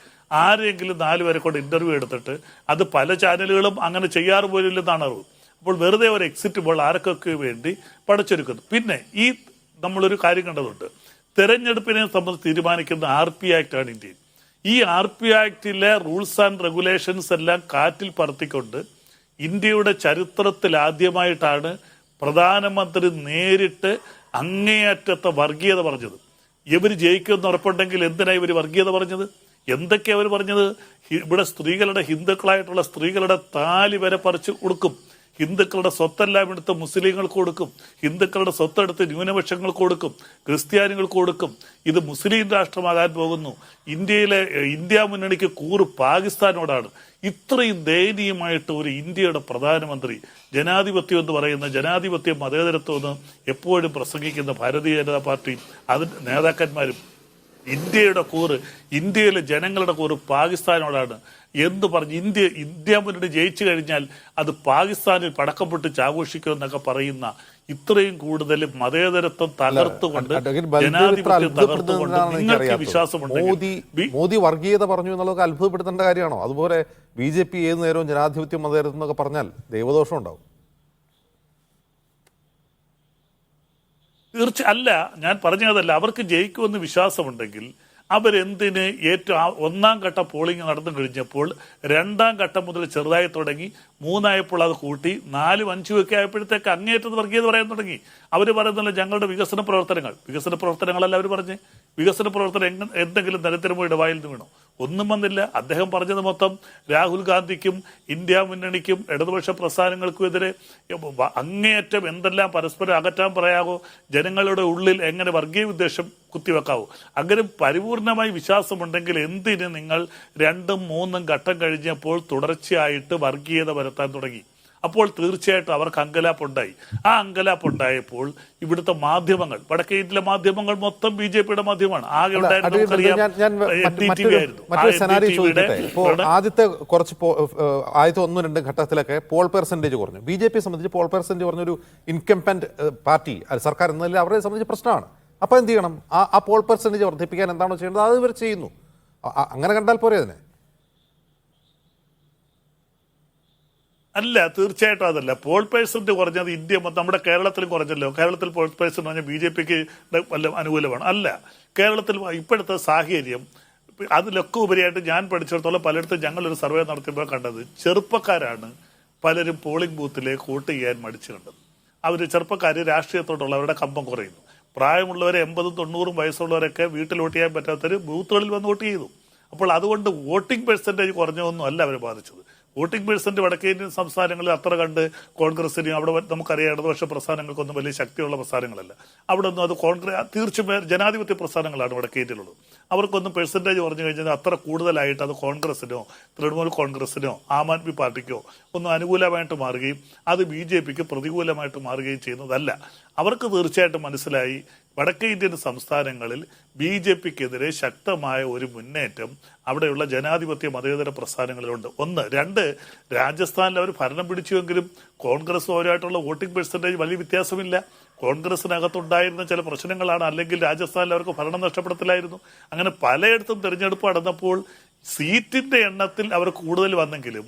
ആരെങ്കിലും 4 പേരെ കൊണ്ട് ഇന്റർവ്യൂ എടുത്തിട്ട്, അത് പല ചാനലുകളും അങ്ങനെ ചെയ്യാറ് പോലും ഇല്ലെന്നാണ് അറിവ്. അപ്പോൾ വെറുതെ ഒരു എക്സിറ്റ് പോൾ ആർക്കൊക്കെ വേണ്ടി പടച്ചൊരുക്കുന്നു. പിന്നെ ഈ നമ്മളൊരു കാര്യം കണ്ടതുണ്ട്, തെരഞ്ഞെടുപ്പിനെ സംബന്ധിച്ച് തീരുമാനിക്കുന്ന RP ആക്ട് ആണ് ഇന്ത്യയിൽ. ഈ RP ആക്ടിലെ റൂൾസ് ആൻഡ് റെഗുലേഷൻസ് എല്ലാം കാറ്റിൽ പറത്തിക്കൊണ്ട് ഇന്ത്യയുടെ ചരിത്രത്തിൽ ആദ്യമായിട്ടാണ് പ്രധാനമന്ത്രി നേരിട്ട് അങ്ങേയറ്റത്തെ വർഗീയത പറഞ്ഞത്. ഇവർ ജയിക്കുമെന്ന് ഉറപ്പുണ്ടെങ്കിൽ എന്തിനാണ് ഇവർ വർഗീയത പറഞ്ഞത്? എന്തൊക്കെയാണ് അവർ പറഞ്ഞത്? ഇവിടെ ഹിന്ദുക്കളായിട്ടുള്ള സ്ത്രീകളുടെ താലി വരെ പറിച്ചു കൊടുക്കും, ഹിന്ദുക്കളുടെ സ്വത്തെല്ലാം എടുത്ത് മുസ്ലിങ്ങൾക്ക് കൊടുക്കും, ഹിന്ദുക്കളുടെ സ്വത്തെടുത്ത് ന്യൂനപക്ഷങ്ങൾക്ക് കൊടുക്കും, ക്രിസ്ത്യാനികൾക്ക് കൊടുക്കും. ഇത് മുസ്ലിം രാഷ്ട്രമാകാൻ പോകുന്നു. ഇന്ത്യ മുന്നണിക്ക് കൂറ് പാകിസ്ഥാനോടാണ്. ഇത്രയും ദയനീയമായിട്ട് ഒരു ഇന്ത്യയുടെ പ്രധാനമന്ത്രി ജനാധിപത്യം എന്ന് പറയുന്ന, ജനാധിപത്യം മതേതരത്വം എന്ന് എപ്പോഴും പ്രസംഗിക്കുന്ന ഭാരതീയ ജനതാ പാർട്ടി അതിന്റെ നേതാക്കന്മാരും ഇന്ത്യയിലെ ജനങ്ങളുടെ കൂറ് പാകിസ്ഥാനോടാണ് എന്ന് പറഞ്ഞ് ഇന്ത്യ മുന്നണി ജയിച്ചു കഴിഞ്ഞാൽ അത് പാകിസ്ഥാനിൽ പടക്കം പൊട്ടിച്ച് ആഘോഷിക്കുമെന്നൊക്കെ പറയുന്ന, ഇത്രയും കൂടുതൽ മതേതരത്വം തകർത്തുകൊണ്ട് ജനാധിപത്യം തകർത്തുകൊണ്ട് നിങ്ങൾക്ക് വിശ്വാസമുണ്ടെങ്കിൽ മോദി വർഗീയത പറഞ്ഞു എന്നുള്ളതൊക്കെ അത്ഭുതപ്പെടുത്തേണ്ട കാര്യമാണോ? അതുപോലെ BJP ഏത് നേരവും ജനാധിപത്യം മതേതരത്വം എന്നൊക്കെ പറഞ്ഞാൽ ദൈവദോഷം ഉണ്ടാവും. അല്ല, ഞാൻ പറഞ്ഞതല്ല. അവർക്ക് ജയിക്കുമെന്ന് വിശ്വാസമുണ്ടെങ്കിൽ അവരെന്തിന് ഏറ്റവും ഒന്നാം ഘട്ട പോളിംഗ് നടന്നു കഴിഞ്ഞപ്പോൾ രണ്ടാം ഘട്ടം മുതൽ ചെറുതായി തുടങ്ങി, 3 ആയപ്പോൾ അത് കൂട്ടി, 4, 5 ഒക്കെ ആയപ്പോഴത്തേക്ക് അങ്ങേറ്റത് വർഗീയത പറയാൻ തുടങ്ങി. അവർ പറയുന്നില്ല ഞങ്ങളുടെ വികസന പ്രവർത്തനങ്ങളല്ല അവർ പറഞ്ഞ്. വികസന പ്രവർത്തനം എന്തെങ്കിലും നരേന്ദ്രമോദിയുടെ വായിൽ നിന്ന് വീണോ? ഒന്നും വന്നില്ല. അദ്ദേഹം പറഞ്ഞത് മൊത്തം രാഹുൽ ഗാന്ധിക്കും ഇന്ത്യ മുന്നണിക്കും ഇടതുപക്ഷ പ്രസ്ഥാനങ്ങൾക്കും എതിരെ അങ്ങേയറ്റം എന്തെല്ലാം പരസ്പരം അകറ്റാൻ പറയാവോ, ജനങ്ങളുടെ ഉള്ളിൽ എങ്ങനെ വർഗീയ ഉദ്ദേശം കുത്തിവെക്കാവോ. അങ്ങനെ പരിപൂർണമായി വിശ്വാസമുണ്ടെങ്കിൽ എന്തിന് നിങ്ങൾ 2ഉം 3ഉം ഘട്ടം കഴിഞ്ഞപ്പോൾ തുടർച്ചയായിട്ട് വർഗീയത വരുത്താൻ തുടങ്ങി? അപ്പോൾ തീർച്ചയായിട്ടും അവർക്ക് അങ്കലാപ്പുണ്ടായി. ആ അങ്കലാപ്പുണ്ടായപ്പോൾ ഇവിടുത്തെ മാധ്യമങ്ങൾ, വടക്കേ ഇന്ത്യയിലെ മാധ്യമങ്ങൾ മൊത്തം BJPയുടെ മാധ്യമമാണ്. ആകെ ആദ്യത്തെ കുറച്ച് ആദ്യത്തെ 1-2 ഘട്ടത്തിലൊക്കെ പോൾ പെർസെന്റേജ് കുറഞ്ഞു. BJP സംബന്ധിച്ച് പോൾ പെർസെന്റേജ് പറഞ്ഞൊരു ഇൻകംപെന്റ് പാർട്ടി സർക്കാർ എന്നതിൽ അവരെ സംബന്ധിച്ച് പ്രശ്നമാണ്. അപ്പോൾ എന്ത് ചെയ്യണം? ആ പോൾ പെർസെന്റേജ് വർദ്ധിപ്പിക്കാൻ എന്താണോ ചെയ്യേണ്ടത് അത് ഇവർ ചെയ്യുന്നു. അങ്ങനെ കണ്ടാൽ പോരെ അതിനെ? അല്ല, തീർച്ചയായിട്ടും അതല്ല. പോൾ പേഴ്സന്റ് കുറഞ്ഞത് ഇന്ത്യ നമ്മുടെ കേരളത്തിലും കുറഞ്ഞല്ലോ. കേരളത്തിൽ പോൾ പേഴ്സന്റ് പറഞ്ഞാൽ BJPക്ക് വല്ല അനുകൂലമാണ്? അല്ല. കേരളത്തിൽ ഇപ്പോഴത്തെ സാഹചര്യം അതിലൊക്കെ ഉപരിയായിട്ട് ഞാൻ പഠിച്ചിടത്തോളം പലയിടത്തും ഞങ്ങളൊരു സർവേ നടത്തിയപ്പോൾ കണ്ടത് ചെറുപ്പക്കാരാണ് പലരും പോളിംഗ് ബൂത്തിലേക്ക് വോട്ട് ചെയ്യാൻ മടിച്ചു കണ്ടത്. അവർ ചെറുപ്പക്കാർ രാഷ്ട്രീയത്തോടുള്ള അവരുടെ കമ്പം കുറയുന്നു. പ്രായമുള്ളവരെ 80ഉം 90ഉം വയസ്സുള്ളവരൊക്കെ വീട്ടിൽ വോട്ട് ചെയ്യാൻ പറ്റാത്തവർ ബൂത്തുകളിൽ വന്ന് വോട്ട് ചെയ്തു. അപ്പോൾ അതുകൊണ്ട് വോട്ടിംഗ് പെർസെൻറ്റേജ് കുറഞ്ഞൊന്നും അല്ല അവരെ ബാധിച്ചത്. വോട്ടിംഗ് പെർസെന്റ് വടക്കേ ഇന്ത്യൻ സംസ്ഥാനങ്ങളിൽ അത്ര കണ്ട് കോൺഗ്രസിനും അവിടെ നമുക്കറിയാം ഇടതുപക്ഷ പ്രസ്ഥാനങ്ങൾക്കൊന്നും വലിയ ശക്തിയുള്ള പ്രസ്ഥാനങ്ങളല്ല. അവിടെ ഒന്നും അത് തീർച്ചയായും ജനാധിപത്യ പ്രസ്ഥാനങ്ങളാണ് വടക്കേ ഇന്ത്യയിലുള്ളത്. അവർക്കൊന്നും പെർസെൻറ്റേജ് പറഞ്ഞു കഴിഞ്ഞാൽ അത്ര കൂടുതലായിട്ട് അത് കോൺഗ്രസിനോ തൃണമൂൽ കോൺഗ്രസിനോ ആം ആദ്മി പാർട്ടിക്കോ ഒന്നും അനുകൂലമായിട്ട് മാറുകയും അത് BJPക്ക് പ്രതികൂലമായിട്ട് മാറുകയും ചെയ്യുന്നതല്ല. അവർക്ക് തീർച്ചയായിട്ടും മനസ്സിലായി വടക്കേ ഇന്ത്യൻ സംസ്ഥാനങ്ങളിൽ BJPക്കെതിരെ ശക്തമായ ഒരു മുന്നേറ്റം അവിടെയുള്ള ജനാധിപത്യ മതേതര പ്രസ്ഥാനങ്ങളിലുണ്ട്. 1. 2, രാജസ്ഥാനിൽ അവർ ഭരണം പിടിച്ചുവെങ്കിലും കോൺഗ്രസ് അവരുമായിട്ടുള്ള വോട്ടിംഗ് പെർസെൻറ്റേജ് വലിയ വ്യത്യാസമില്ല. കോൺഗ്രസിനകത്തുണ്ടായിരുന്ന ചില പ്രശ്നങ്ങളാണ്, അല്ലെങ്കിൽ രാജസ്ഥാനിൽ അവർക്ക് ഭരണം നഷ്ടപ്പെടത്തില്ലായിരുന്നു. അങ്ങനെ പലയിടത്തും തെരഞ്ഞെടുപ്പ് നടന്നപ്പോൾ സീറ്റിന്റെ എണ്ണത്തിൽ അവർ കൂടുതൽ വന്നെങ്കിലും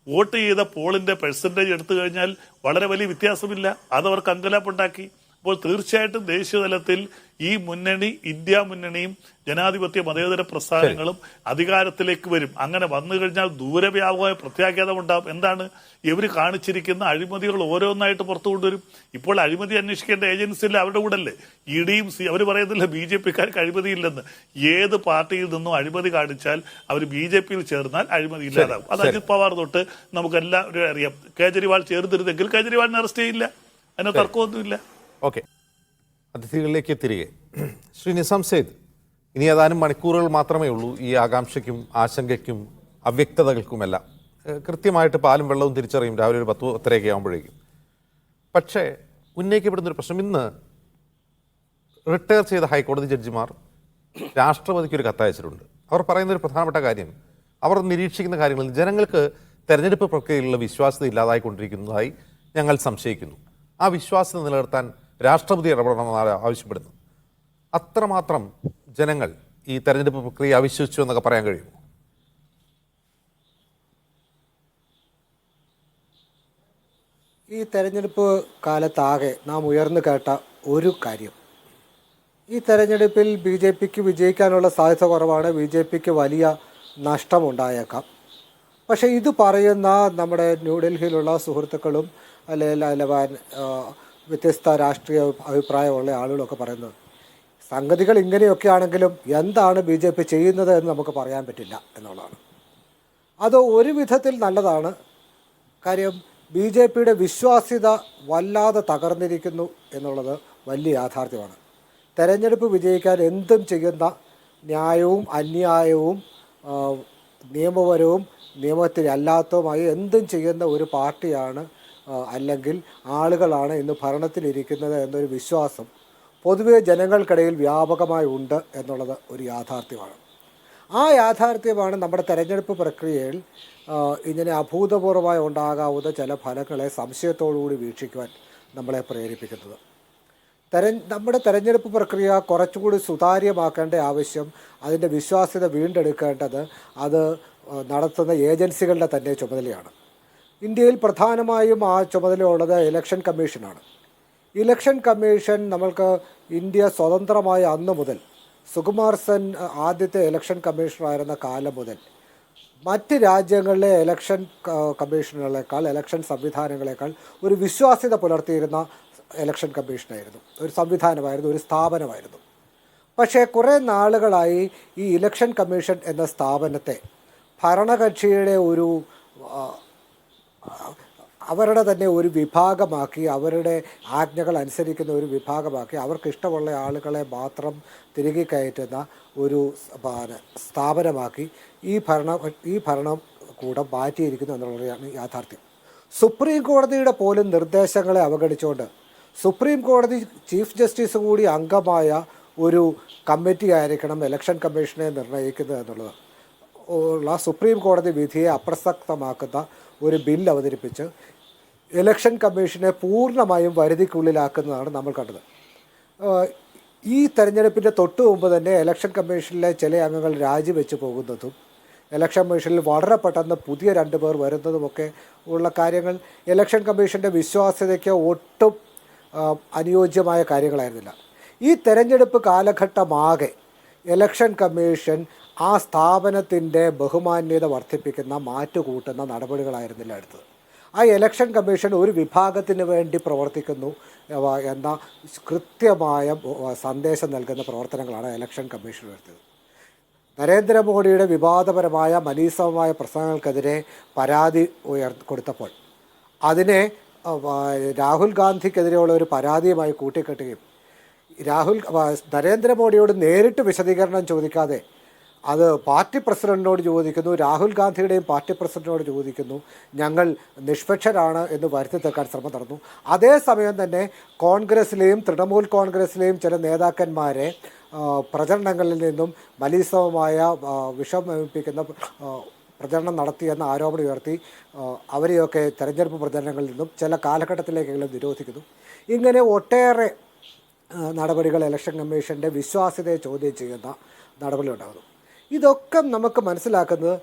വോട്ട് ചെയ്ത പോളിന്റെ പെർസെൻറ്റേജ് എടുത്തു കഴിഞ്ഞാൽ വളരെ വലിയ വ്യത്യാസമില്ല. അതവർക്ക് അങ്കലാപ്പുണ്ടാക്കി. അപ്പോൾ തീർച്ചയായിട്ടും ദേശീയ തലത്തിൽ ഈ മുന്നണി, ഇന്ത്യ മുന്നണിയും ജനാധിപത്യ മതേതര പ്രസ്ഥാനങ്ങളും അധികാരത്തിലേക്ക് വരും. അങ്ങനെ വന്നു കഴിഞ്ഞാൽ ദൂരവ്യാപകമായ പ്രത്യാഘാതം ഉണ്ടാകും. എന്താണ് ഇവർ കാണിച്ചിരിക്കുന്ന അഴിമതികൾ ഓരോന്നായിട്ട് പുറത്തു കൊണ്ടുവരും. ഇപ്പോൾ അഴിമതി അന്വേഷിക്കേണ്ട ഏജൻസിയില്ല, അവരുടെ കൂടെ അല്ലേ EDയും അവർ പറയുന്നില്ല BJPക്കാർക്ക് അഴിമതിയില്ലെന്ന്. ഏത് പാർട്ടിയിൽ നിന്നും അഴിമതി കാണിച്ചാൽ അവർ BJPയിൽ ചേർന്നാൽ അഴിമതി ഇല്ലാതാകും. അത് അജിത് പവാർ തൊട്ട് നമുക്കെല്ലാവരും അറിയാം. കേജ്രിവാൾ ചേർന്നിരുന്നെങ്കിൽ കേജ്രിവാളിനെ അറസ്റ്റ് ചെയ്യില്ല, അതിന് തർക്കമൊന്നുമില്ല. ഓക്കെ, അതിഥികളിലേക്ക് തിരികെ. ശ്രീ നിസാം സെയ്ദ്, ഇനി ഏതാനും മണിക്കൂറുകൾ മാത്രമേ ഉള്ളൂ ഈ ആകാംക്ഷയ്ക്കും ആശങ്കയ്ക്കും അവ്യക്തതകൾക്കുമെല്ലാം. കൃത്യമായിട്ട് പാലും വെള്ളവും തിരിച്ചറിയും രാവിലെ ഒരു 10-10:30 ആകുമ്പോഴേക്കും. പക്ഷേ ഉന്നയിക്കപ്പെടുന്നൊരു പ്രശ്നം, ഇന്ന് റിട്ടയർ ചെയ്ത ഹൈക്കോടതി ജഡ്ജിമാർ രാഷ്ട്രപതിക്കൊരു കത്തയച്ചിട്ടുണ്ട്. അവർ പറയുന്നൊരു പ്രധാനപ്പെട്ട കാര്യം, അവർ നിരീക്ഷിക്കുന്ന കാര്യങ്ങളിൽ ജനങ്ങൾക്ക് തെരഞ്ഞെടുപ്പ് പ്രക്രിയയിലുള്ള വിശ്വാസ്യത ഇല്ലാതായിക്കൊണ്ടിരിക്കുന്നതായി ഞങ്ങൾ സംശയിക്കുന്നു. ആ വിശ്വാസ്യത നിലനിർത്താൻ രാഷ്ട്രപതി ഇടപെടണമെന്നാണ് ആവശ്യപ്പെടുന്നത്. അത്രമാത്രം ജനങ്ങൾ ഈ തെരഞ്ഞെടുപ്പ് പ്രക്രിയ അവിശ്വസിച്ചു എന്നൊക്കെ പറയാൻ കഴിയുമോ? ഈ തെരഞ്ഞെടുപ്പ് കാലത്താകെ നാം ഉയർന്നു കേട്ട ഒരു കാര്യം, ഈ തെരഞ്ഞെടുപ്പിൽ BJPക്ക് വിജയിക്കാനുള്ള സാധ്യത കുറവാണ്, BJPക്ക് വലിയ നഷ്ടമുണ്ടായേക്കാം. പക്ഷേ ഇത് പറയുന്ന നമ്മുടെ ന്യൂഡൽഹിയിലുള്ള സുഹൃത്തുക്കളും അല്ലെങ്കിൽ വ്യത്യസ്ത രാഷ്ട്രീയ അഭിപ്രായമുള്ള ആളുകളൊക്കെ പറയുന്നത് സംഗതികൾ ഇങ്ങനെയൊക്കെ ആണെങ്കിലും എന്താണ് BJP ചെയ്യുന്നത് എന്ന് നമുക്ക് പറയാൻ പറ്റില്ല എന്നുള്ളതാണ്. അത് ഒരു വിധത്തിൽ നല്ലതാണ്. കാര്യം BJPയുടെ വിശ്വാസ്യത വല്ലാതെ തകർന്നിരിക്കുന്നു എന്നുള്ളത് വലിയ യാഥാർത്ഥ്യമാണ്. തെരഞ്ഞെടുപ്പ് വിജയിക്കാൻ എന്തും ചെയ്യുന്ന ന്യായവും അന്യായവും നിയമപരവും നിയമത്തിനല്ലാത്തതുമായി എന്തും ചെയ്യുന്ന ഒരു പാർട്ടിയാണ് അല്ലെങ്കിൽ ആളുകളാണ് ഇന്ന് ഭരണത്തിലിരിക്കുന്നത് എന്നൊരു വിശ്വാസം പൊതുവെ ജനങ്ങൾക്കിടയിൽ വ്യാപകമായി ഉണ്ട് എന്നുള്ളത് ഒരു യാഥാർത്ഥ്യമാണ്. ആ യാഥാർത്ഥ്യമാണ് നമ്മുടെ തെരഞ്ഞെടുപ്പ് പ്രക്രിയയിൽ ഇങ്ങനെ അഭൂതപൂർവമായി ഉണ്ടാകാവുന്ന ചില ഫലങ്ങളെ സംശയത്തോടുകൂടി വീക്ഷിക്കുവാൻ നമ്മളെ പ്രേരിപ്പിക്കുന്നത്. നമ്മുടെ തെരഞ്ഞെടുപ്പ് പ്രക്രിയ കുറച്ചുകൂടി സുതാര്യമാക്കേണ്ട ആവശ്യം, അതിൻ്റെ വിശ്വാസ്യത വീണ്ടെടുക്കേണ്ടത് അത് നടത്തുന്ന ഏജൻസികളുടെ തന്നെ ചുമതലയാണ്. ഇന്ത്യയിൽ പ്രധാനമായും ആ ചുമതലയുള്ളത് ഇലക്ഷൻ കമ്മീഷനാണ്. ഇലക്ഷൻ കമ്മീഷൻ നമ്മൾക്ക് ഇന്ത്യ സ്വതന്ത്രമായ അന്നു മുതൽ സുകുമാർ സെൻ ആദ്യത്തെ ഇലക്ഷൻ കമ്മീഷണറായിരുന്ന കാലം മുതൽ മറ്റ് രാജ്യങ്ങളിലെ ഇലക്ഷൻ കമ്മീഷനുകളേക്കാൾ, ഇലക്ഷൻ സംവിധാനങ്ങളെക്കാൾ ഒരു വിശ്വാസ്യത പുലർത്തിയിരുന്ന ഇലക്ഷൻ കമ്മീഷനായിരുന്നു, ഒരു സംവിധാനമായിരുന്നു, ഒരു സ്ഥാപനമായിരുന്നു. പക്ഷേ കുറേ നാളുകളായി ഈ ഇലക്ഷൻ കമ്മീഷൻ എന്ന സ്ഥാപനത്തെ ഭരണകക്ഷിയുടെ അവരുടെ തന്നെ ഒരു വിഭാഗമാക്കി, അവരുടെ ആജ്ഞകൾ അനുസരിക്കുന്ന ഒരു വിഭാഗമാക്കി, അവർക്ക് ഇഷ്ടമുള്ള ആളുകളെ മാത്രം തിരികെ കയറ്റുന്ന ഒരു സ്ഥാപനമാക്കി ഈ ഭരണകൂടം മാറ്റിയിരിക്കുന്നു എന്നുള്ളതാണ് യാഥാർത്ഥ്യം. സുപ്രീം കോടതിയുടെ പോലും നിർദ്ദേശങ്ങളെ അവഗണിച്ചുകൊണ്ട് സുപ്രീം കോടതി ചീഫ് ജസ്റ്റിസ് കൂടി അംഗമായ ഒരു കമ്മിറ്റി ആയിരിക്കണം ഇലക്ഷൻ കമ്മീഷനെ നിർണ്ണയിക്കുന്നത് എന്നുള്ളത് ഉള്ള സുപ്രീം കോടതി വിധിയെ അപ്രസക്തമാക്കുന്ന ഒരു ബിൽ അവതരിപ്പിച്ച് ഇലക്ഷൻ കമ്മീഷനെ പൂർണ്ണമായും വരുതിക്കുള്ളിലാക്കുന്നതാണ് നമ്മൾ കണ്ടത്. ഈ തെരഞ്ഞെടുപ്പിൻ്റെ തൊട്ട് മുമ്പ് തന്നെ ഇലക്ഷൻ കമ്മീഷനിലെ ചില അംഗങ്ങൾ രാജിവെച്ച് പോകുന്നതും ഇലക്ഷൻ കമ്മീഷനിൽ വളരെ പെട്ടെന്ന് പുതിയ 2 പേർ വരുന്നതുമൊക്കെ ഉള്ള കാര്യങ്ങൾ ഇലക്ഷൻ കമ്മീഷൻ്റെ വിശ്വാസ്യതയ്ക്ക് ഒട്ടും അനുയോജ്യമായ കാര്യങ്ങളായിരുന്നില്ല. ഈ തെരഞ്ഞെടുപ്പ് കാലഘട്ടമാകെ ഇലക്ഷൻ കമ്മീഷൻ ആ സ്ഥാപനത്തിൻ്റെ ബഹുമാന്യത വർദ്ധിപ്പിക്കുന്ന, മാറ്റുകൂട്ടുന്ന നടപടികളായിരുന്നില്ല എടുത്തത്. ആ ഇലക്ഷൻ കമ്മീഷൻ ഒരു വിഭാഗത്തിന് വേണ്ടി പ്രവർത്തിക്കുന്നു എന്ന കൃത്യമായ സന്ദേശം നൽകുന്ന പ്രവർത്തനങ്ങളാണ് ഇലക്ഷൻ കമ്മീഷൻ നടത്തിയത്. നരേന്ദ്രമോദിയുടെ വിവാദപരമായ മനീസമായ പ്രസംഗങ്ങൾക്കെതിരെ പരാതി കൊടുത്തപ്പോൾ അതിനെ രാഹുൽ ഗാന്ധിക്കെതിരെയുള്ള ഒരു പരാതിയുമായി കൂട്ടിക്കെട്ടുകയും നരേന്ദ്രമോദിയോട് നേരിട്ട് വിശദീകരണം ചോദിക്കാതെ അത് പാർട്ടി പ്രസിഡന്റിനോട് ചോദിക്കുന്നു, രാഹുൽ ഗാന്ധിയുടെയും പാർട്ടി പ്രസിഡന്റിനോട് ചോദിക്കുന്നു, ഞങ്ങൾ നിഷ്പക്ഷരാണ് എന്ന് വരുത്തി തീർക്കാൻ ശ്രമം നടന്നു. അതേസമയം തന്നെ കോൺഗ്രസിലെയും തൃണമൂൽ കോൺഗ്രസിലെയും ചില നേതാക്കന്മാരെ പ്രചരണങ്ങളിൽ നിന്നും മലീസവമായ വിഷമിപ്പിക്കുന്ന പ്രചരണം നടത്തിയെന്ന ആരോപണം ഉയർത്തി അവരെയൊക്കെ തെരഞ്ഞെടുപ്പ് പ്രചരണങ്ങളിൽ നിന്നും ചില കാലഘട്ടത്തിലേക്കെങ്കിലും നിരോധിക്കുന്നു. ഇങ്ങനെ ഒട്ടേറെ നടപടികൾ ഇലക്ഷൻ കമ്മീഷൻ്റെ വിശ്വാസ്യതയെ ചോദ്യം ചെയ്യുന്ന നടപടി ഉണ്ടാകുന്നു. ഇതൊക്കെ നമുക്ക് മനസ്സിലാക്കുന്നത്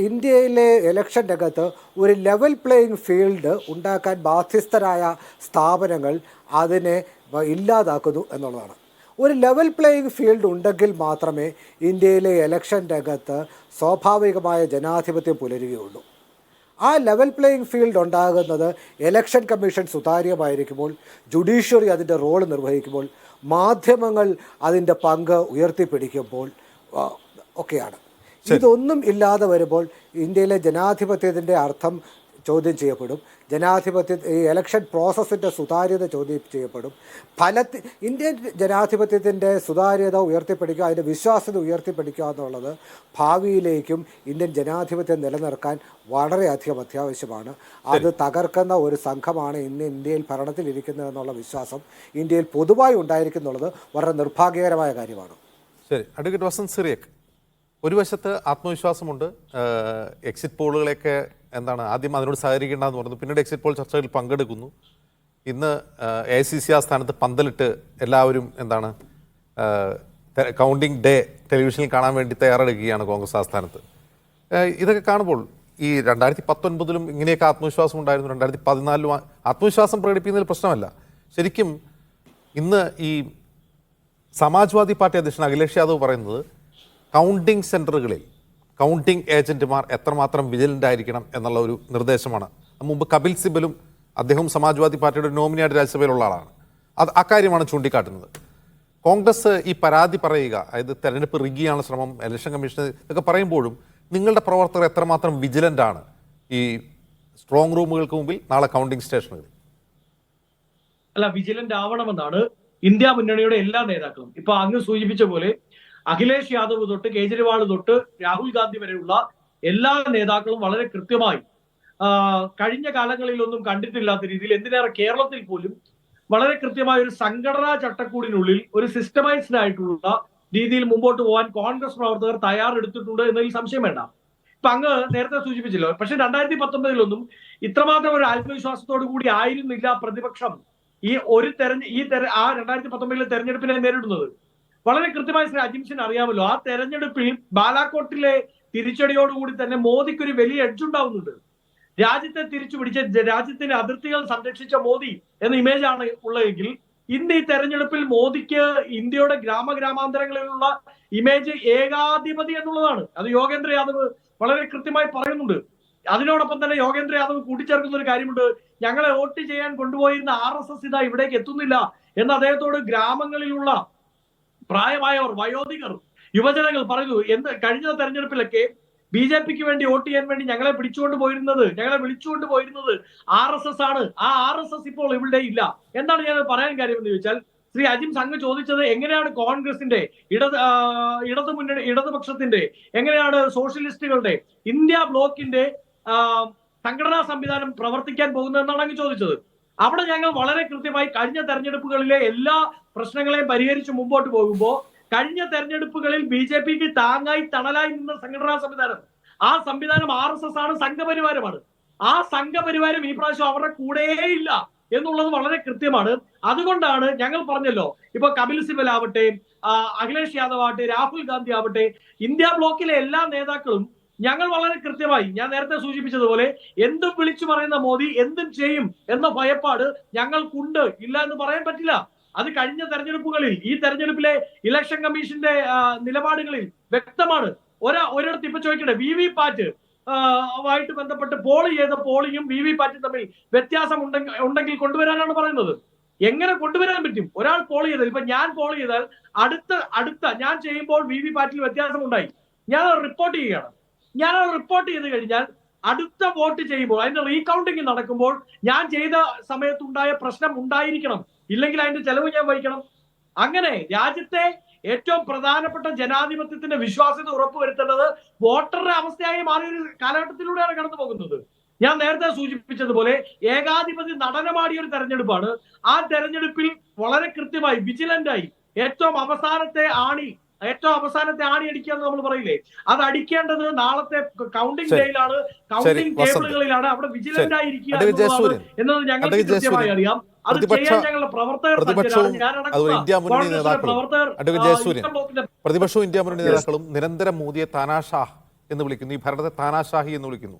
ഇന്ത്യയിലെ ഇലക്ഷൻ രംഗത്ത് ഒരു ലെവൽ പ്ലേയിങ് ഫീൽഡ് ഉണ്ടാക്കാൻ ബാധ്യസ്ഥരായ സ്ഥാപനങ്ങൾ അതിനെ ഇല്ലാതാക്കുന്നു എന്നുള്ളതാണ്. ഒരു ലെവൽ പ്ലേയിങ് ഫീൽഡ് ഉണ്ടെങ്കിൽ മാത്രമേ ഇന്ത്യയിലെ ഇലക്ഷൻ രംഗത്ത് സ്വാഭാവികമായ ജനാധിപത്യം പുലരുകയുള്ളൂ. ആ ലെവൽ പ്ലേയിങ് ഫീൽഡ് ഉണ്ടാകുന്നത് ഇലക്ഷൻ കമ്മീഷൻ സുതാര്യമായിരിക്കുമ്പോൾ, ജുഡീഷ്യറി അതിൻ്റെ റോൾ നിർവഹിക്കുമ്പോൾ, മാധ്യമങ്ങൾ അതിൻ്റെ പങ്ക് ഉയർത്തിപ്പിടിക്കുമ്പോൾ ഒക്കെയാണ്. ഇതൊന്നും ഇല്ലാതെ വരുമ്പോൾ ഇന്ത്യയിലെ ജനാധിപത്യത്തിൻ്റെ അർത്ഥം ചോദ്യം ചെയ്യപ്പെടും. ഈ ഇലക്ഷൻ പ്രോസസ്സിൻ്റെ സുതാര്യത ചോദ്യം ചെയ്യപ്പെടും. ഇന്ത്യൻ ജനാധിപത്യത്തിൻ്റെ സുതാര്യത ഉയർത്തിപ്പിടിക്കുക, അതിൻ്റെ വിശ്വാസ്യത ഉയർത്തിപ്പിടിക്കുക എന്നുള്ളത് ഭാവിയിലേക്കും ഇന്ത്യൻ ജനാധിപത്യം നിലനിർത്താൻ വളരെയധികം അത്യാവശ്യമാണ്. അത് തകർക്കുന്ന ഒരു സംഘമാണ് ഇന്ന് ഇന്ത്യയിൽ ഭരണത്തിലിരിക്കുന്നത് എന്നുള്ള വിശ്വാസം ഇന്ത്യയിൽ പൊതുവായി ഉണ്ടായിരിക്കുന്നുള്ളത് വളരെ നിർഭാഗ്യകരമായ കാര്യമാണ്. ശരി, അഡ്വക്കേറ്റ് വസന്ത് സിറിയക്, ഒരു വശത്ത് ആത്മവിശ്വാസമുണ്ട്. എക്സിറ്റ് പോളുകളെയൊക്കെ ആദ്യം അതിനോട് സഹകരിക്കേണ്ടെന്ന് പറഞ്ഞു, പിന്നീട് എക്സിറ്റ് പോൾ ചർച്ചകളിൽ പങ്കെടുക്കുന്നു. ഇന്ന് AICC ആസ്ഥാനത്ത് പന്തലിട്ട് എല്ലാവരും കൗണ്ടിംഗ് ഡേ ടെലിവിഷനിൽ കാണാൻ വേണ്ടി തയ്യാറെടുക്കുകയാണ് കോൺഗ്രസ് ആസ്ഥാനത്ത്. ഇതൊക്കെ കാണുമ്പോൾ ഈ 2019 ഇങ്ങനെയൊക്കെ ആത്മവിശ്വാസം ഉണ്ടായിരുന്നു, 2014 ആത്മവിശ്വാസം പ്രകടിപ്പിക്കുന്നതിൽ പ്രശ്നമല്ല. ശരിക്കും ഇന്ന് ഈ സമാജ്വാദി പാർട്ടി അധ്യക്ഷൻ അഖിലേഷ് യാദവ് പറയുന്നത് കൗണ്ടിംഗ് സെൻറ്ററുകളിൽ കൗണ്ടിംഗ് ഏജന്റുമാർ എത്രമാത്രം വിജിലൻ്റ് ആയിരിക്കണം എന്നുള്ള ഒരു നിർദ്ദേശമാണ്. മുമ്പ് കപിൽ സിബലും അദ്ദേഹം സമാജ്വാദി പാർട്ടിയുടെ നോമിനിയായിട്ട് രാജ്യസഭയിലുള്ള ആളാണ്. അക്കാര്യമാണ് ചൂണ്ടിക്കാട്ടുന്നത്. കോൺഗ്രസ് ഈ പരാതി പറയുക, അതായത് തെരഞ്ഞെടുപ്പ് റിഗിയാണ് ശ്രമം, ഇലക്ഷൻ കമ്മീഷൻ ഇതൊക്കെ പറയുമ്പോഴും നിങ്ങളുടെ പ്രവർത്തകർ എത്രമാത്രം വിജിലൻ്റ് ആണ് ഈ സ്ട്രോങ് റൂമുകൾക്ക് മുമ്പിൽ നാളെ കൗണ്ടിംഗ് സ്റ്റേഷനുകളിൽ? അല്ല, വിജിലൻ്റ് ആവണമെന്നാണ് ഇന്ത്യ മുന്നണിയുടെ എല്ലാ നേതാക്കളും. ഇപ്പൊ അങ്ങ് സൂചിപ്പിച്ച പോലെ അഖിലേഷ് യാദവ് തൊട്ട് കേജ്രിവാൾ തൊട്ട് രാഹുൽ ഗാന്ധി വരെയുള്ള എല്ലാ നേതാക്കളും വളരെ കൃത്യമായി കഴിഞ്ഞ കാലങ്ങളിലൊന്നും കണ്ടിട്ടില്ലാത്ത രീതിയിൽ, എന്തിനേറെ കേരളത്തിൽ പോലും വളരെ കൃത്യമായ ഒരു സംഘടനാ ചട്ടക്കൂടിനുള്ളിൽ ഒരു സിസ്റ്റമൈസ്ഡ് ആയിട്ടുള്ള രീതിയിൽ മുമ്പോട്ട് പോകാൻ കോൺഗ്രസ് പ്രവർത്തകർ തയ്യാറെടുത്തിട്ടുണ്ട് എന്നതിൽ സംശയം വേണ്ട. ഇപ്പൊ അങ്ങ് നേരത്തെ സൂചിപ്പിച്ചല്ലോ, പക്ഷെ 2019 ഇത്രമാത്രം ഒരു ആത്മവിശ്വാസത്തോടു കൂടി ആയിരുന്നില്ല പ്രതിപക്ഷം ആ 2019 തെരഞ്ഞെടുപ്പിനെ നേരിടുന്നത്. വളരെ കൃത്യമായി ശ്രീ അജിംസിന് അറിയാമല്ലോ, ആ തെരഞ്ഞെടുപ്പിൽ ബാലാക്കോട്ടിലെ തിരിച്ചടിയോടുകൂടി തന്നെ മോദിക്കൊരു വലിയ എഡ്ജ് ഉണ്ടാവുന്നുണ്ട്. രാജ്യത്തെ തിരിച്ചു പിടിച്ച, രാജ്യത്തിന്റെ അതിർത്തികൾ സംരക്ഷിച്ച മോദി എന്ന ഇമേജ് ആണ് ഉള്ളതെങ്കിൽ ഇന്ന് ഈ തെരഞ്ഞെടുപ്പിൽ മോദിക്ക് ഇന്ത്യയുടെ ഗ്രാമാന്തരങ്ങളിലുള്ള ഇമേജ് ഏകാധിപതി എന്നുള്ളതാണ്. അത് യോഗേന്ദ്ര യാദവ് വളരെ കൃത്യമായി പറയുന്നുണ്ട്. അതിനോടൊപ്പം തന്നെ യോഗേന്ദ്ര യാദവ് കൂട്ടിച്ചേർക്കുന്ന ഒരു കാര്യമുണ്ട്. ഞങ്ങളെ വോട്ട് ചെയ്യാൻ കൊണ്ടുപോയിരുന്ന RSS ഇതാ ഇവിടേക്ക് എത്തുന്നില്ല എന്ന് അദ്ദേഹത്തോട് ഗ്രാമങ്ങളിലുള്ള പ്രായമായവർ, വയോധികർ, യുവജനങ്ങൾ പറയുന്നു. കഴിഞ്ഞ തെരഞ്ഞെടുപ്പിലൊക്കെ BJPക്ക് വേണ്ടി വോട്ട് ചെയ്യാൻ വേണ്ടി ഞങ്ങളെ വിളിച്ചുകൊണ്ട് പോയിരുന്നത് RSS ആണ്. ആ RSS ഇപ്പോൾ ഇവിടെ ഇല്ല. എന്താണ് ഞാൻ പറയാൻ കാര്യം എന്ന് ചോദിച്ചാൽ, ശ്രീ അജിം സംഘ് ചോദിച്ചത് എങ്ങനെയാണ് കോൺഗ്രസിന്റെ, ഇടതുപക്ഷത്തിന്റെ, എങ്ങനെയാണ് സോഷ്യലിസ്റ്റുകളുടെ, ഇന്ത്യ ബ്ലോക്കിന്റെ സംഘടനാ സംവിധാനം പ്രവർത്തിക്കാൻ പോകുന്നതെന്നാണ് അങ്ങ് ചോദിച്ചത്. അവിടെ ഞങ്ങൾ വളരെ കൃത്യമായി കഴിഞ്ഞ തെരഞ്ഞെടുപ്പുകളിലെ എല്ലാ പ്രശ്നങ്ങളെയും പരിഹരിച്ച് മുമ്പോട്ട് പോകുമ്പോൾ കഴിഞ്ഞ തെരഞ്ഞെടുപ്പുകളിൽ BJPക്ക് താങ്ങായി തണലായി നിന്ന സംഘടനാ സംവിധാനം, ആ സംവിധാനം RSS ആണ്, സംഘപരിവാരമാണ്. ആ സംഘപരിവാരം ഈ പ്രാവശ്യം അവരുടെ കൂടെയില്ല എന്നുള്ളത് വളരെ കൃത്യമാണ്. അതുകൊണ്ടാണ് ഞങ്ങൾ പറഞ്ഞല്ലോ, ഇപ്പൊ കപിൽ സിബൽ ആവട്ടെ, അഖിലേഷ് യാദവ് ആവട്ടെ, രാഹുൽ ഗാന്ധി ആവട്ടെ, ഇന്ത്യ ബ്ലോക്കിലെ എല്ലാ നേതാക്കളും ഞങ്ങൾ വളരെ കൃത്യമായി, ഞാൻ നേരത്തെ സൂചിപ്പിച്ചതുപോലെ, എന്തും വിളിച്ചു പറയുന്ന മോദി എന്തും ചെയ്യും എന്ന ഭയപ്പാട് ഞങ്ങൾക്കുണ്ട്. ഇല്ല എന്ന് പറയാൻ പറ്റില്ല. അത് കഴിഞ്ഞ തെരഞ്ഞെടുപ്പുകളിൽ, ഈ തെരഞ്ഞെടുപ്പിലെ ഇലക്ഷൻ കമ്മീഷന്റെ നിലപാടുകളിൽ വ്യക്തമാണ്. ഒരിടത്ത് ഇപ്പൊ ചോദിക്കട്ടെ, VVPAT ആയിട്ട് ബന്ധപ്പെട്ട് പോൾ ചെയ്ത പോളിങ്ങും VVPATും തമ്മിൽ വ്യത്യാസം ഉണ്ടെങ്കിൽ കൊണ്ടുവരാനാണ് പറയുന്നത്. എങ്ങനെ കൊണ്ടുവരാൻ പറ്റും? ഒരാൾ പോൾ ചെയ്താൽ, ഇപ്പൊ ഞാൻ പോൾ ചെയ്താൽ അടുത്ത ഞാൻ ചെയ്യുമ്പോൾ VVPATിൽ വ്യത്യാസം ഉണ്ടായി, ഞാൻ റിപ്പോർട്ട് ചെയ്യുകയാണ്. ഞാൻ റിപ്പോർട്ട് ചെയ്ത് കഴിഞ്ഞാൽ അടുത്ത വോട്ട് ചെയ്യുമ്പോൾ, അതിന്റെ റീകൗണ്ടിങ് നടക്കുമ്പോൾ ഞാൻ ചെയ്ത സമയത്തുണ്ടായ പ്രശ്നം ഉണ്ടായിരിക്കണം, ഇല്ലെങ്കിൽ അതിന്റെ ചെലവ് ഞാൻ വഹിക്കണം. അങ്ങനെ രാജ്യത്തെ ഏറ്റവും പ്രധാനപ്പെട്ട ജനാധിപത്യത്തിന്റെ വിശ്വാസ്യത ഉറപ്പുവരുത്തേണ്ടത് വോട്ടറുടെ അവസ്ഥയായി മാറിയൊരു കാലഘട്ടത്തിലൂടെയാണ് കടന്നു പോകുന്നത്. ഞാൻ നേരത്തെ സൂചിപ്പിച്ചതുപോലെ ഏകാധിപതി നടനമാടിയ ഒരു തെരഞ്ഞെടുപ്പാണ്. ആ തെരഞ്ഞെടുപ്പിൽ വളരെ കൃത്യമായി വിജിലന്റായി ഏറ്റവും അവസാനത്തെ ആണി അടിക്കുക എന്ന് നമ്മൾ പറയില്ലേ, അത് അടിക്കേണ്ടത് നാളത്തെ കൗണ്ടിംഗ് ഡേയിലാണ്, കൗണ്ടിംഗ് ടേബിളുകളിലാണ്. അവിടെ വിജിലന്റ് ആയിരിക്കുക എന്നത് ഞങ്ങൾക്ക് കൃത്യമായി അറിയാം. അത് ചെയ്യാൻ ഞങ്ങളുടെ പ്രതിപക്ഷവും ഇന്ത്യ മുന്നണി നേതാക്കളും നിരന്തരം മോദിയെ താനാഷാഹ് എന്ന് വിളിക്കുന്നു, ഈ ഭരണത്തെ താനാഷാഹി എന്ന് വിളിക്കുന്നു.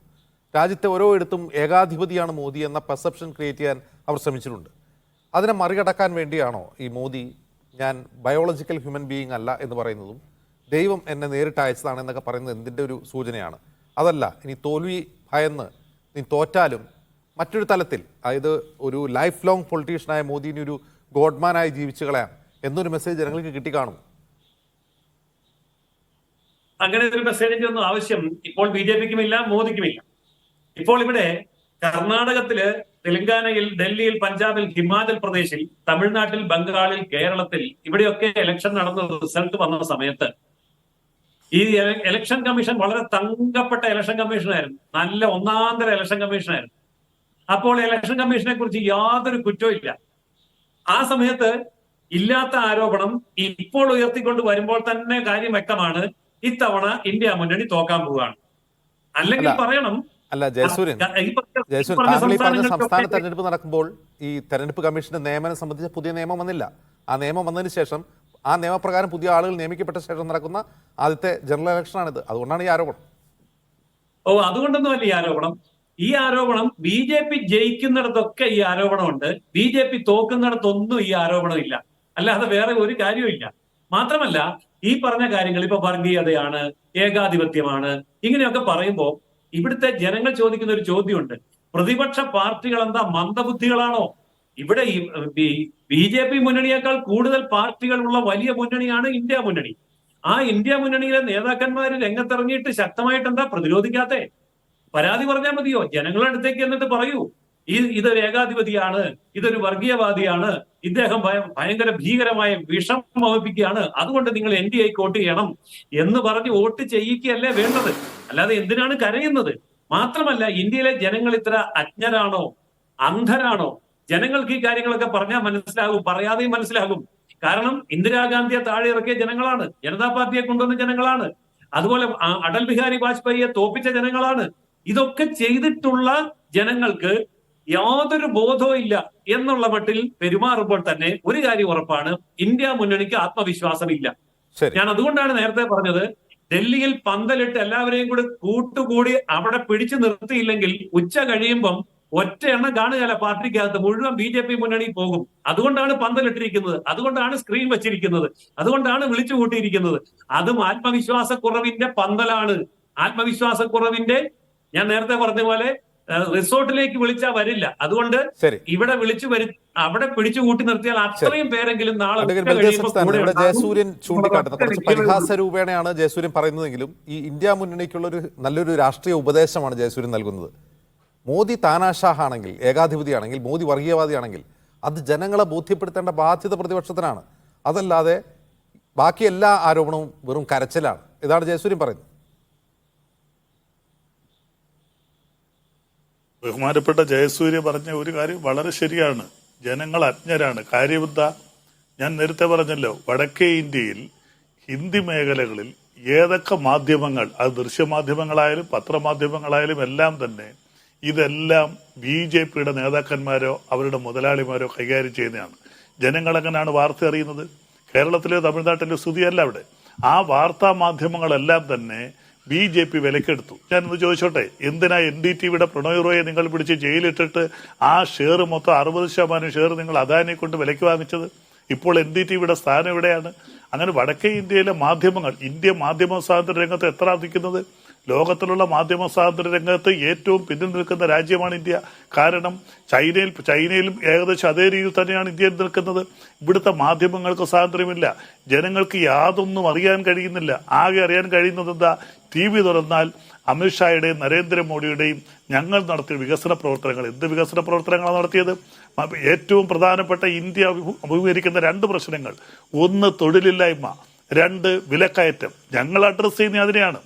രാജ്യത്തെ ഓരോ ഇടത്തും ഏകാധിപതിയാണ് മോദി എന്ന പെർസെപ്ഷൻ ക്രിയേറ്റ് ചെയ്യാൻ അവർ ശ്രമിച്ചിട്ടുണ്ട്. അതിനെ മറികടക്കാൻ വേണ്ടിയാണോ ഈ മോദി ഞാൻ ബയോളജിക്കൽ ഹ്യൂമൻ ബീയിങ് അല്ല എന്ന് പറയുന്നതും ദൈവം എന്നെ നേരിട്ട് അയച്ചതാണ് എന്നൊക്കെ പറയുന്നത് എന്തിൻ്റെ ഒരു സൂചനയാണ്? അതല്ല, ഇനി തോൽവി ഭയന്ന് നീ തോറ്റാലും മറ്റൊരു തലത്തിൽ, അതായത് ഒരു ലൈഫ് ലോങ് പൊളിറ്റീഷ്യനായ മോദിനെ ഒരു ഗോഡ്മാനായി ജീവിച്ചു കളയാം എന്നൊരു മെസ്സേജ് ജനങ്ങൾക്ക് കിട്ടിക്കാണും? അങ്ങനെ ഒരു മെസ്സേജിന്റെ ഒന്നും ആവശ്യം ഇപ്പോൾ BJPക്കുമില്ല, മോദിക്കുമില്ല. ഇപ്പോൾ ഇവിടെ കർണാടകത്തില്, തെലങ്കാനയിൽ, ഡൽഹിയിൽ, പഞ്ചാബിൽ, ഹിമാചൽ പ്രദേശിൽ, തമിഴ്നാട്ടിൽ, ബംഗാളിൽ, കേരളത്തിൽ ഇവിടെയൊക്കെ ഇലക്ഷൻ നടന്ന റിസൾട്ട് വന്ന സമയത്ത് ഈ ഇലക്ഷൻ കമ്മീഷൻ വളരെ തങ്കപ്പെട്ട ഇലക്ഷൻ കമ്മീഷനായിരുന്നു, നല്ല ഒന്നാന്തര ഇലക്ഷൻ കമ്മീഷനായിരുന്നു. അപ്പോൾ ഇലക്ഷൻ കമ്മീഷനെ കുറിച്ച് യാതൊരു കുറ്റവും ഇല്ല. ആ സമയത്ത് ഇല്ലാത്ത ആരോപണം ഇപ്പോൾ ഉയർത്തിക്കൊണ്ട് വരുമ്പോൾ തന്നെ കാര്യം വ്യക്തമാണ്, ഇത്തവണ ഇന്ത്യ മുന്നണി തോക്കാൻ പോവുകയാണ്. അല്ലെങ്കിൽ പറയണം, അല്ല ജയസൂര്യൻ, താങ്കൾ ഈ പറഞ്ഞ സംസ്ഥാന തെരഞ്ഞെടുപ്പ് നടക്കുമ്പോൾ ഈ തെരഞ്ഞെടുപ്പ് കമ്മീഷന്റെ നിയമനം സംബന്ധിച്ച പുതിയ നിയമം വന്നില്ല. ആ നിയമം വന്നതിന് ശേഷം, ആ നിയമപ്രകാരം പുതിയ ആളുകൾ നിയമിക്കപ്പെട്ട ശേഷം നടക്കുന്ന ആദ്യത്തെ ജനറൽ ഇലക്ഷനാണിത്. അതുകൊണ്ടാണ് ഈ ആരോപണം. അതുകൊണ്ടൊന്നുമല്ല ഈ ആരോപണം. ഈ ആരോപണം BJP ജയിക്കുന്നിടത്തൊക്കെ ഈ ആരോപണമുണ്ട്, BJP തോക്കുന്നിടത്തൊന്നും ഈ ആരോപണം ഇല്ല. അല്ലാതെ വേറെ ഒരു കാര്യവും ഇല്ല. മാത്രമല്ല, ഈ പറഞ്ഞ കാര്യങ്ങൾ ഇപ്പൊ വർഗീയതയാണ്, ഏകാധിപത്യമാണ്, ഇങ്ങനെയൊക്കെ പറയുമ്പോൾ ഇവിടുത്തെ ജനങ്ങൾ ചോദിക്കുന്ന ഒരു ചോദ്യമുണ്ട്, പ്രതിപക്ഷ പാർട്ടികൾ എന്താ മന്ദബുദ്ധികളാണോ? ഇവിടെ BJP മുന്നണിയേക്കാൾ കൂടുതൽ പാർട്ടികളുള്ള വലിയ മുന്നണിയാണ് ഇന്ത്യ മുന്നണി. ആ ഇന്ത്യ മുന്നണിയിലെ നേതാക്കന്മാര് രംഗത്തിറങ്ങിയിട്ട് ശക്തമായിട്ട് എന്താ പ്രതിരോധിക്കാത്തെ? പരാതി പറഞ്ഞാൽ മതിയോ? ജനങ്ങളുടെ അടുത്തേക്ക് എന്നിട്ട് പറയൂ, ഇതൊരു ഏകാധിപതിയാണ്, ഇതൊരു വർഗീയവാദിയാണ്, ഇദ്ദേഹം ഭയങ്കര ഭീകരമായ വിഷം വമിപ്പിക്കുകയാണ്, അതുകൊണ്ട് നിങ്ങൾ NDAക്ക് വോട്ട് ചെയ്യണം എന്ന് പറഞ്ഞ് വോട്ട് ചെയ്യിക്കുകയല്ലേ വേണ്ടത്. അല്ലാതെ എന്തിനാണ് കരയുന്നത്? മാത്രമല്ല, ഇന്ത്യയിലെ ജനങ്ങൾ ഇത്ര അജ്ഞരാണോ, അന്ധരാണോ? ജനങ്ങൾക്ക് ഈ കാര്യങ്ങളൊക്കെ പറഞ്ഞാൽ മനസ്സിലാകും, പറയാതെയും മനസ്സിലാകും. കാരണം ഇന്ദിരാഗാന്ധിയെ താഴെ ഇറക്കിയ ജനങ്ങളാണ്, ജനതാ പാർട്ടിയെ കൊണ്ടുവന്ന ജനങ്ങളാണ്, അതുപോലെ അടൽ ബിഹാരി വാജ്പേയിയെ തോപ്പിച്ച ജനങ്ങളാണ്. ഇതൊക്കെ ചെയ്തിട്ടുള്ള ജനങ്ങൾക്ക് യാതൊരു ബോധവും ഇല്ല എന്നുള്ള മട്ടിൽ പെരുമാറുമ്പോൾ തന്നെ ഒരു കാര്യം ഉറപ്പാണ്, ഇന്ത്യ മുന്നണിക്ക് ആത്മവിശ്വാസമില്ല. ഞാൻ അതുകൊണ്ടാണ് നേരത്തെ പറഞ്ഞത്, ഡൽഹിയിൽ പന്തലിട്ട് എല്ലാവരെയും കൂടി കൂട്ടുകൂടി അവിടെ പിടിച്ചു നിർത്തിയില്ലെങ്കിൽ ഉച്ച കഴിയുമ്പം ഒറ്റ എണ്ണം കാണുകയല്ല പാർട്ടിക്കകത്ത്, മുഴുവൻ BJP മുന്നണി പോകും. അതുകൊണ്ടാണ് പന്തലിട്ടിരിക്കുന്നത്, അതുകൊണ്ടാണ് സ്ക്രീൻ വെച്ചിരിക്കുന്നത്, അതുകൊണ്ടാണ് വിളിച്ചു കൂട്ടിയിരിക്കുന്നത്. അതും ആത്മവിശ്വാസക്കുറവിന്റെ പന്തലാണ്. ആത്മവിശ്വാസക്കുറവിന്റെ, ഞാൻ നേരത്തെ പറഞ്ഞ പോലെ റിസോർട്ടിലേക്ക് വിളിച്ചാൽ വരില്ല. അതുകൊണ്ട് ഇവിടെ അവിടെ പിടിച്ചു കൂട്ടി നിർത്തിയാൽ അത്രയും പേരെങ്കിലും നാളെ ഇവിടെ ജയസൂര്യൻ ചൂണ്ടിക്കാട്ടുന്ന കുറച്ച് പരിഹാസ രൂപേണയാണ് ജയസൂര്യൻ പറയുന്നതെങ്കിലും ഈ ഇന്ത്യ മുന്നണിക്കുള്ള ഒരു നല്ലൊരു രാഷ്ട്രീയ ഉപദേശമാണ് ജയസൂര്യൻ നൽകുന്നത്. മോദി താനാഷാഹാണെങ്കിൽ, ഏകാധിപതിയാണെങ്കിൽ, മോദി വർഗീയവാദിയാണെങ്കിൽ അത് ജനങ്ങളെ ബോധ്യപ്പെടുത്തേണ്ട ബാധ്യത പ്രതിപക്ഷത്തിനാണ്. അതല്ലാതെ ബാക്കി എല്ലാ ആരോപണവും വെറും കരച്ചിലാണ്. ഇതാണ് ജയസൂര്യൻ പറയുന്നത്. ബഹുമാനപ്പെട്ട ജയസൂര്യ പറഞ്ഞ ഒരു കാര്യം വളരെ ശരിയാണ്. ജനങ്ങൾ അജ്ഞരാണ്. കാര്യമെന്താ, ഞാൻ നേരത്തെ പറഞ്ഞല്ലോ, വടക്കേ ഇന്ത്യയിൽ ഹിന്ദി മേഖലകളിൽ ഏതൊക്കെ മാധ്യമങ്ങൾ, അത് ദൃശ്യമാധ്യമങ്ങളായാലും പത്രമാധ്യമങ്ങളായാലും എല്ലാം തന്നെ ഇതെല്ലാം BJPയുടെ നേതാക്കന്മാരോ അവരുടെ മുതലാളിമാരോ കൈകാര്യം ചെയ്യുന്നതാണ്. ജനങ്ങൾ എങ്ങനെയാണ് വാർത്ത അറിയുന്നത്? കേരളത്തിലെ തമിഴ്നാട്ടിലെ സ്ഥിതിയല്ല അവിടെ. ആ വാർത്താ മാധ്യമങ്ങളെല്ലാം തന്നെ BJP വിലക്കെടുത്തു. ഞാനൊന്ന് ചോദിച്ചോട്ടെ, എന്തിനാ NDTVയുടെ പ്രണോയ് റോയെ നിങ്ങൾ പിടിച്ച് ജയിലിട്ടിട്ട് ആ ഷെയർ മൊത്തം 60% ഷെയർ നിങ്ങൾ അദാനിയെ കൊണ്ട് വിലക്ക് വാങ്ങിച്ചത്? ഇപ്പോൾ NDTVയുടെ സ്ഥാനം എവിടെയാണ്? അങ്ങനെ വടക്കേ ഇന്ത്യയിലെ മാധ്യമങ്ങൾ, ഇന്ത്യ മാധ്യമ സ്വാതന്ത്ര്യ രംഗത്ത് എത്ര അധിക്കുന്നത്? ലോകത്തിലുള്ള മാധ്യമ സ്വാതന്ത്ര്യ രംഗത്ത് ഏറ്റവും പിന്നിൽ നിൽക്കുന്ന രാജ്യമാണ് ഇന്ത്യ. കാരണം ചൈനയിലും ഏകദേശം അതേ രീതിയിൽ തന്നെയാണ് ഇന്ത്യ നിൽക്കുന്നത്. ഇവിടുത്തെ മാധ്യമങ്ങൾക്ക് സ്വാതന്ത്ര്യമില്ല. ജനങ്ങൾക്ക് യാതൊന്നും അറിയാൻ കഴിയുന്നില്ല. ആകെ അറിയാൻ കഴിയുന്നത് എന്താ? TV തുറന്നാൽ അമിത്ഷായുടെയും നരേന്ദ്രമോദിയുടെയും ഞങ്ങൾ നടത്തിയ വികസന പ്രവർത്തനങ്ങൾ. എന്ത് വികസന പ്രവർത്തനങ്ങളാണ് നടത്തിയത്? ഏറ്റവും പ്രധാനപ്പെട്ട ഇന്ത്യ അഭിമുഖീകരിക്കുന്ന 2 പ്രശ്നങ്ങൾ, ഒന്ന് തൊഴിലില്ലായ്മ, 2 വിലക്കയറ്റം. ഞങ്ങൾ അഡ്രസ് ചെയ്യുന്ന അതിനെയാണ്.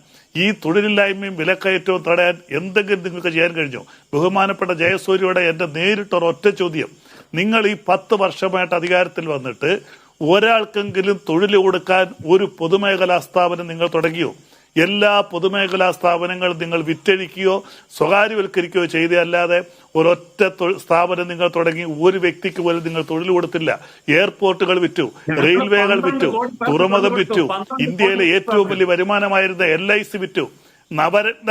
ഈ തൊഴിലില്ലായ്മയും വിലക്കയറ്റവും തടയാൻ എന്തെങ്കിലും നിങ്ങൾക്ക് ചെയ്യാൻ കഴിഞ്ഞോ? ബഹുമാനപ്പെട്ട ജയസൂര്യയുടെ എന്റെ നേരിട്ടൊരൊറ്റ ചോദ്യം, നിങ്ങൾ ഈ 10 വർഷമായിട്ട് അധികാരത്തിൽ വന്നിട്ട് ഒരാൾക്കെങ്കിലും തൊഴിൽ കൊടുക്കാൻ ഒരു പൊതുമേഖലാ സ്ഥാപനം നിങ്ങൾ തുടങ്ങിയോ? എല്ലാ പൊതുമേഖലാ സ്ഥാപനങ്ങളും നിങ്ങൾ വിറ്റഴിക്കുകയോ സ്വകാര്യവൽക്കരിക്കുകയോ ചെയ്തല്ലാതെ ഒരൊറ്റ സ്ഥാപനം നിങ്ങൾ തുടങ്ങി ഒരു വ്യക്തിക്ക് പോലും നിങ്ങൾ തൊഴിൽ കൊടുത്തില്ല. എയർപോർട്ടുകൾ വിറ്റു, റെയിൽവേകൾ വിറ്റു, തുറമുഖം വിറ്റു, ഇന്ത്യയിലെ ഏറ്റവും വലിയ വരുമാനമായിരുന്ന LIC വിറ്റു, നവരത്ന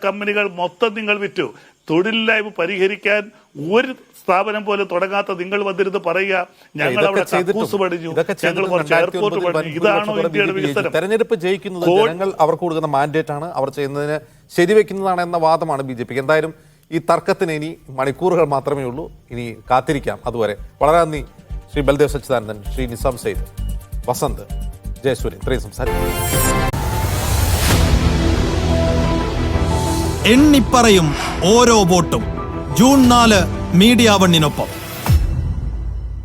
കമ്പനികൾ മൊത്തം നിങ്ങൾ വിറ്റു. തൊഴിലില്ലായ്മ പരിഹരിക്കാൻ ഒരു സ്ഥാപനം പോലും തുടങ്ങാത്ത നിങ്ങൾ വന്നിരുന്ന് പറയുക ഞങ്ങൾ അവിടെ കക്കൂസ് പണിഞ്ഞു, ഞങ്ങൾ കുറച്ച് എയർപോർട്ട് പണിഞ്ഞു. ഇതാണോ ഇന്ത്യയുടെ വികസനം? തെരഞ്ഞെടുപ്പ് ജയിക്കുന്നത് ജനങ്ങൾ അവർക്ക് കൊടുക്കുന്ന മാൻഡേറ്റ് ആണ്, അവർ ചെയ്യുന്നതിന് ശരിവെക്കുന്നതാണ് എന്ന വാദമാണ് BJPക്ക്. എന്തായാലും ഈ തർക്കത്തിന് ഇനി മണിക്കൂറുകൾ മാത്രമേ ഉള്ളൂ. ഇനി കാത്തിരിക്കാം. അതുവരെ വളരെ നന്ദി ശ്രീ ബൽദേവ് സച്ചിദാനന്ദൻ, ശ്രീ നിസാം സെയ്ദ്, വസന്ത്, ജയസൂര്യൻ ഇത്രയും സംസാരിക്കും. എണ്ണിപ്പറയും ഓരോ വോട്ടും. June 4 media 1-നൊപ്പം.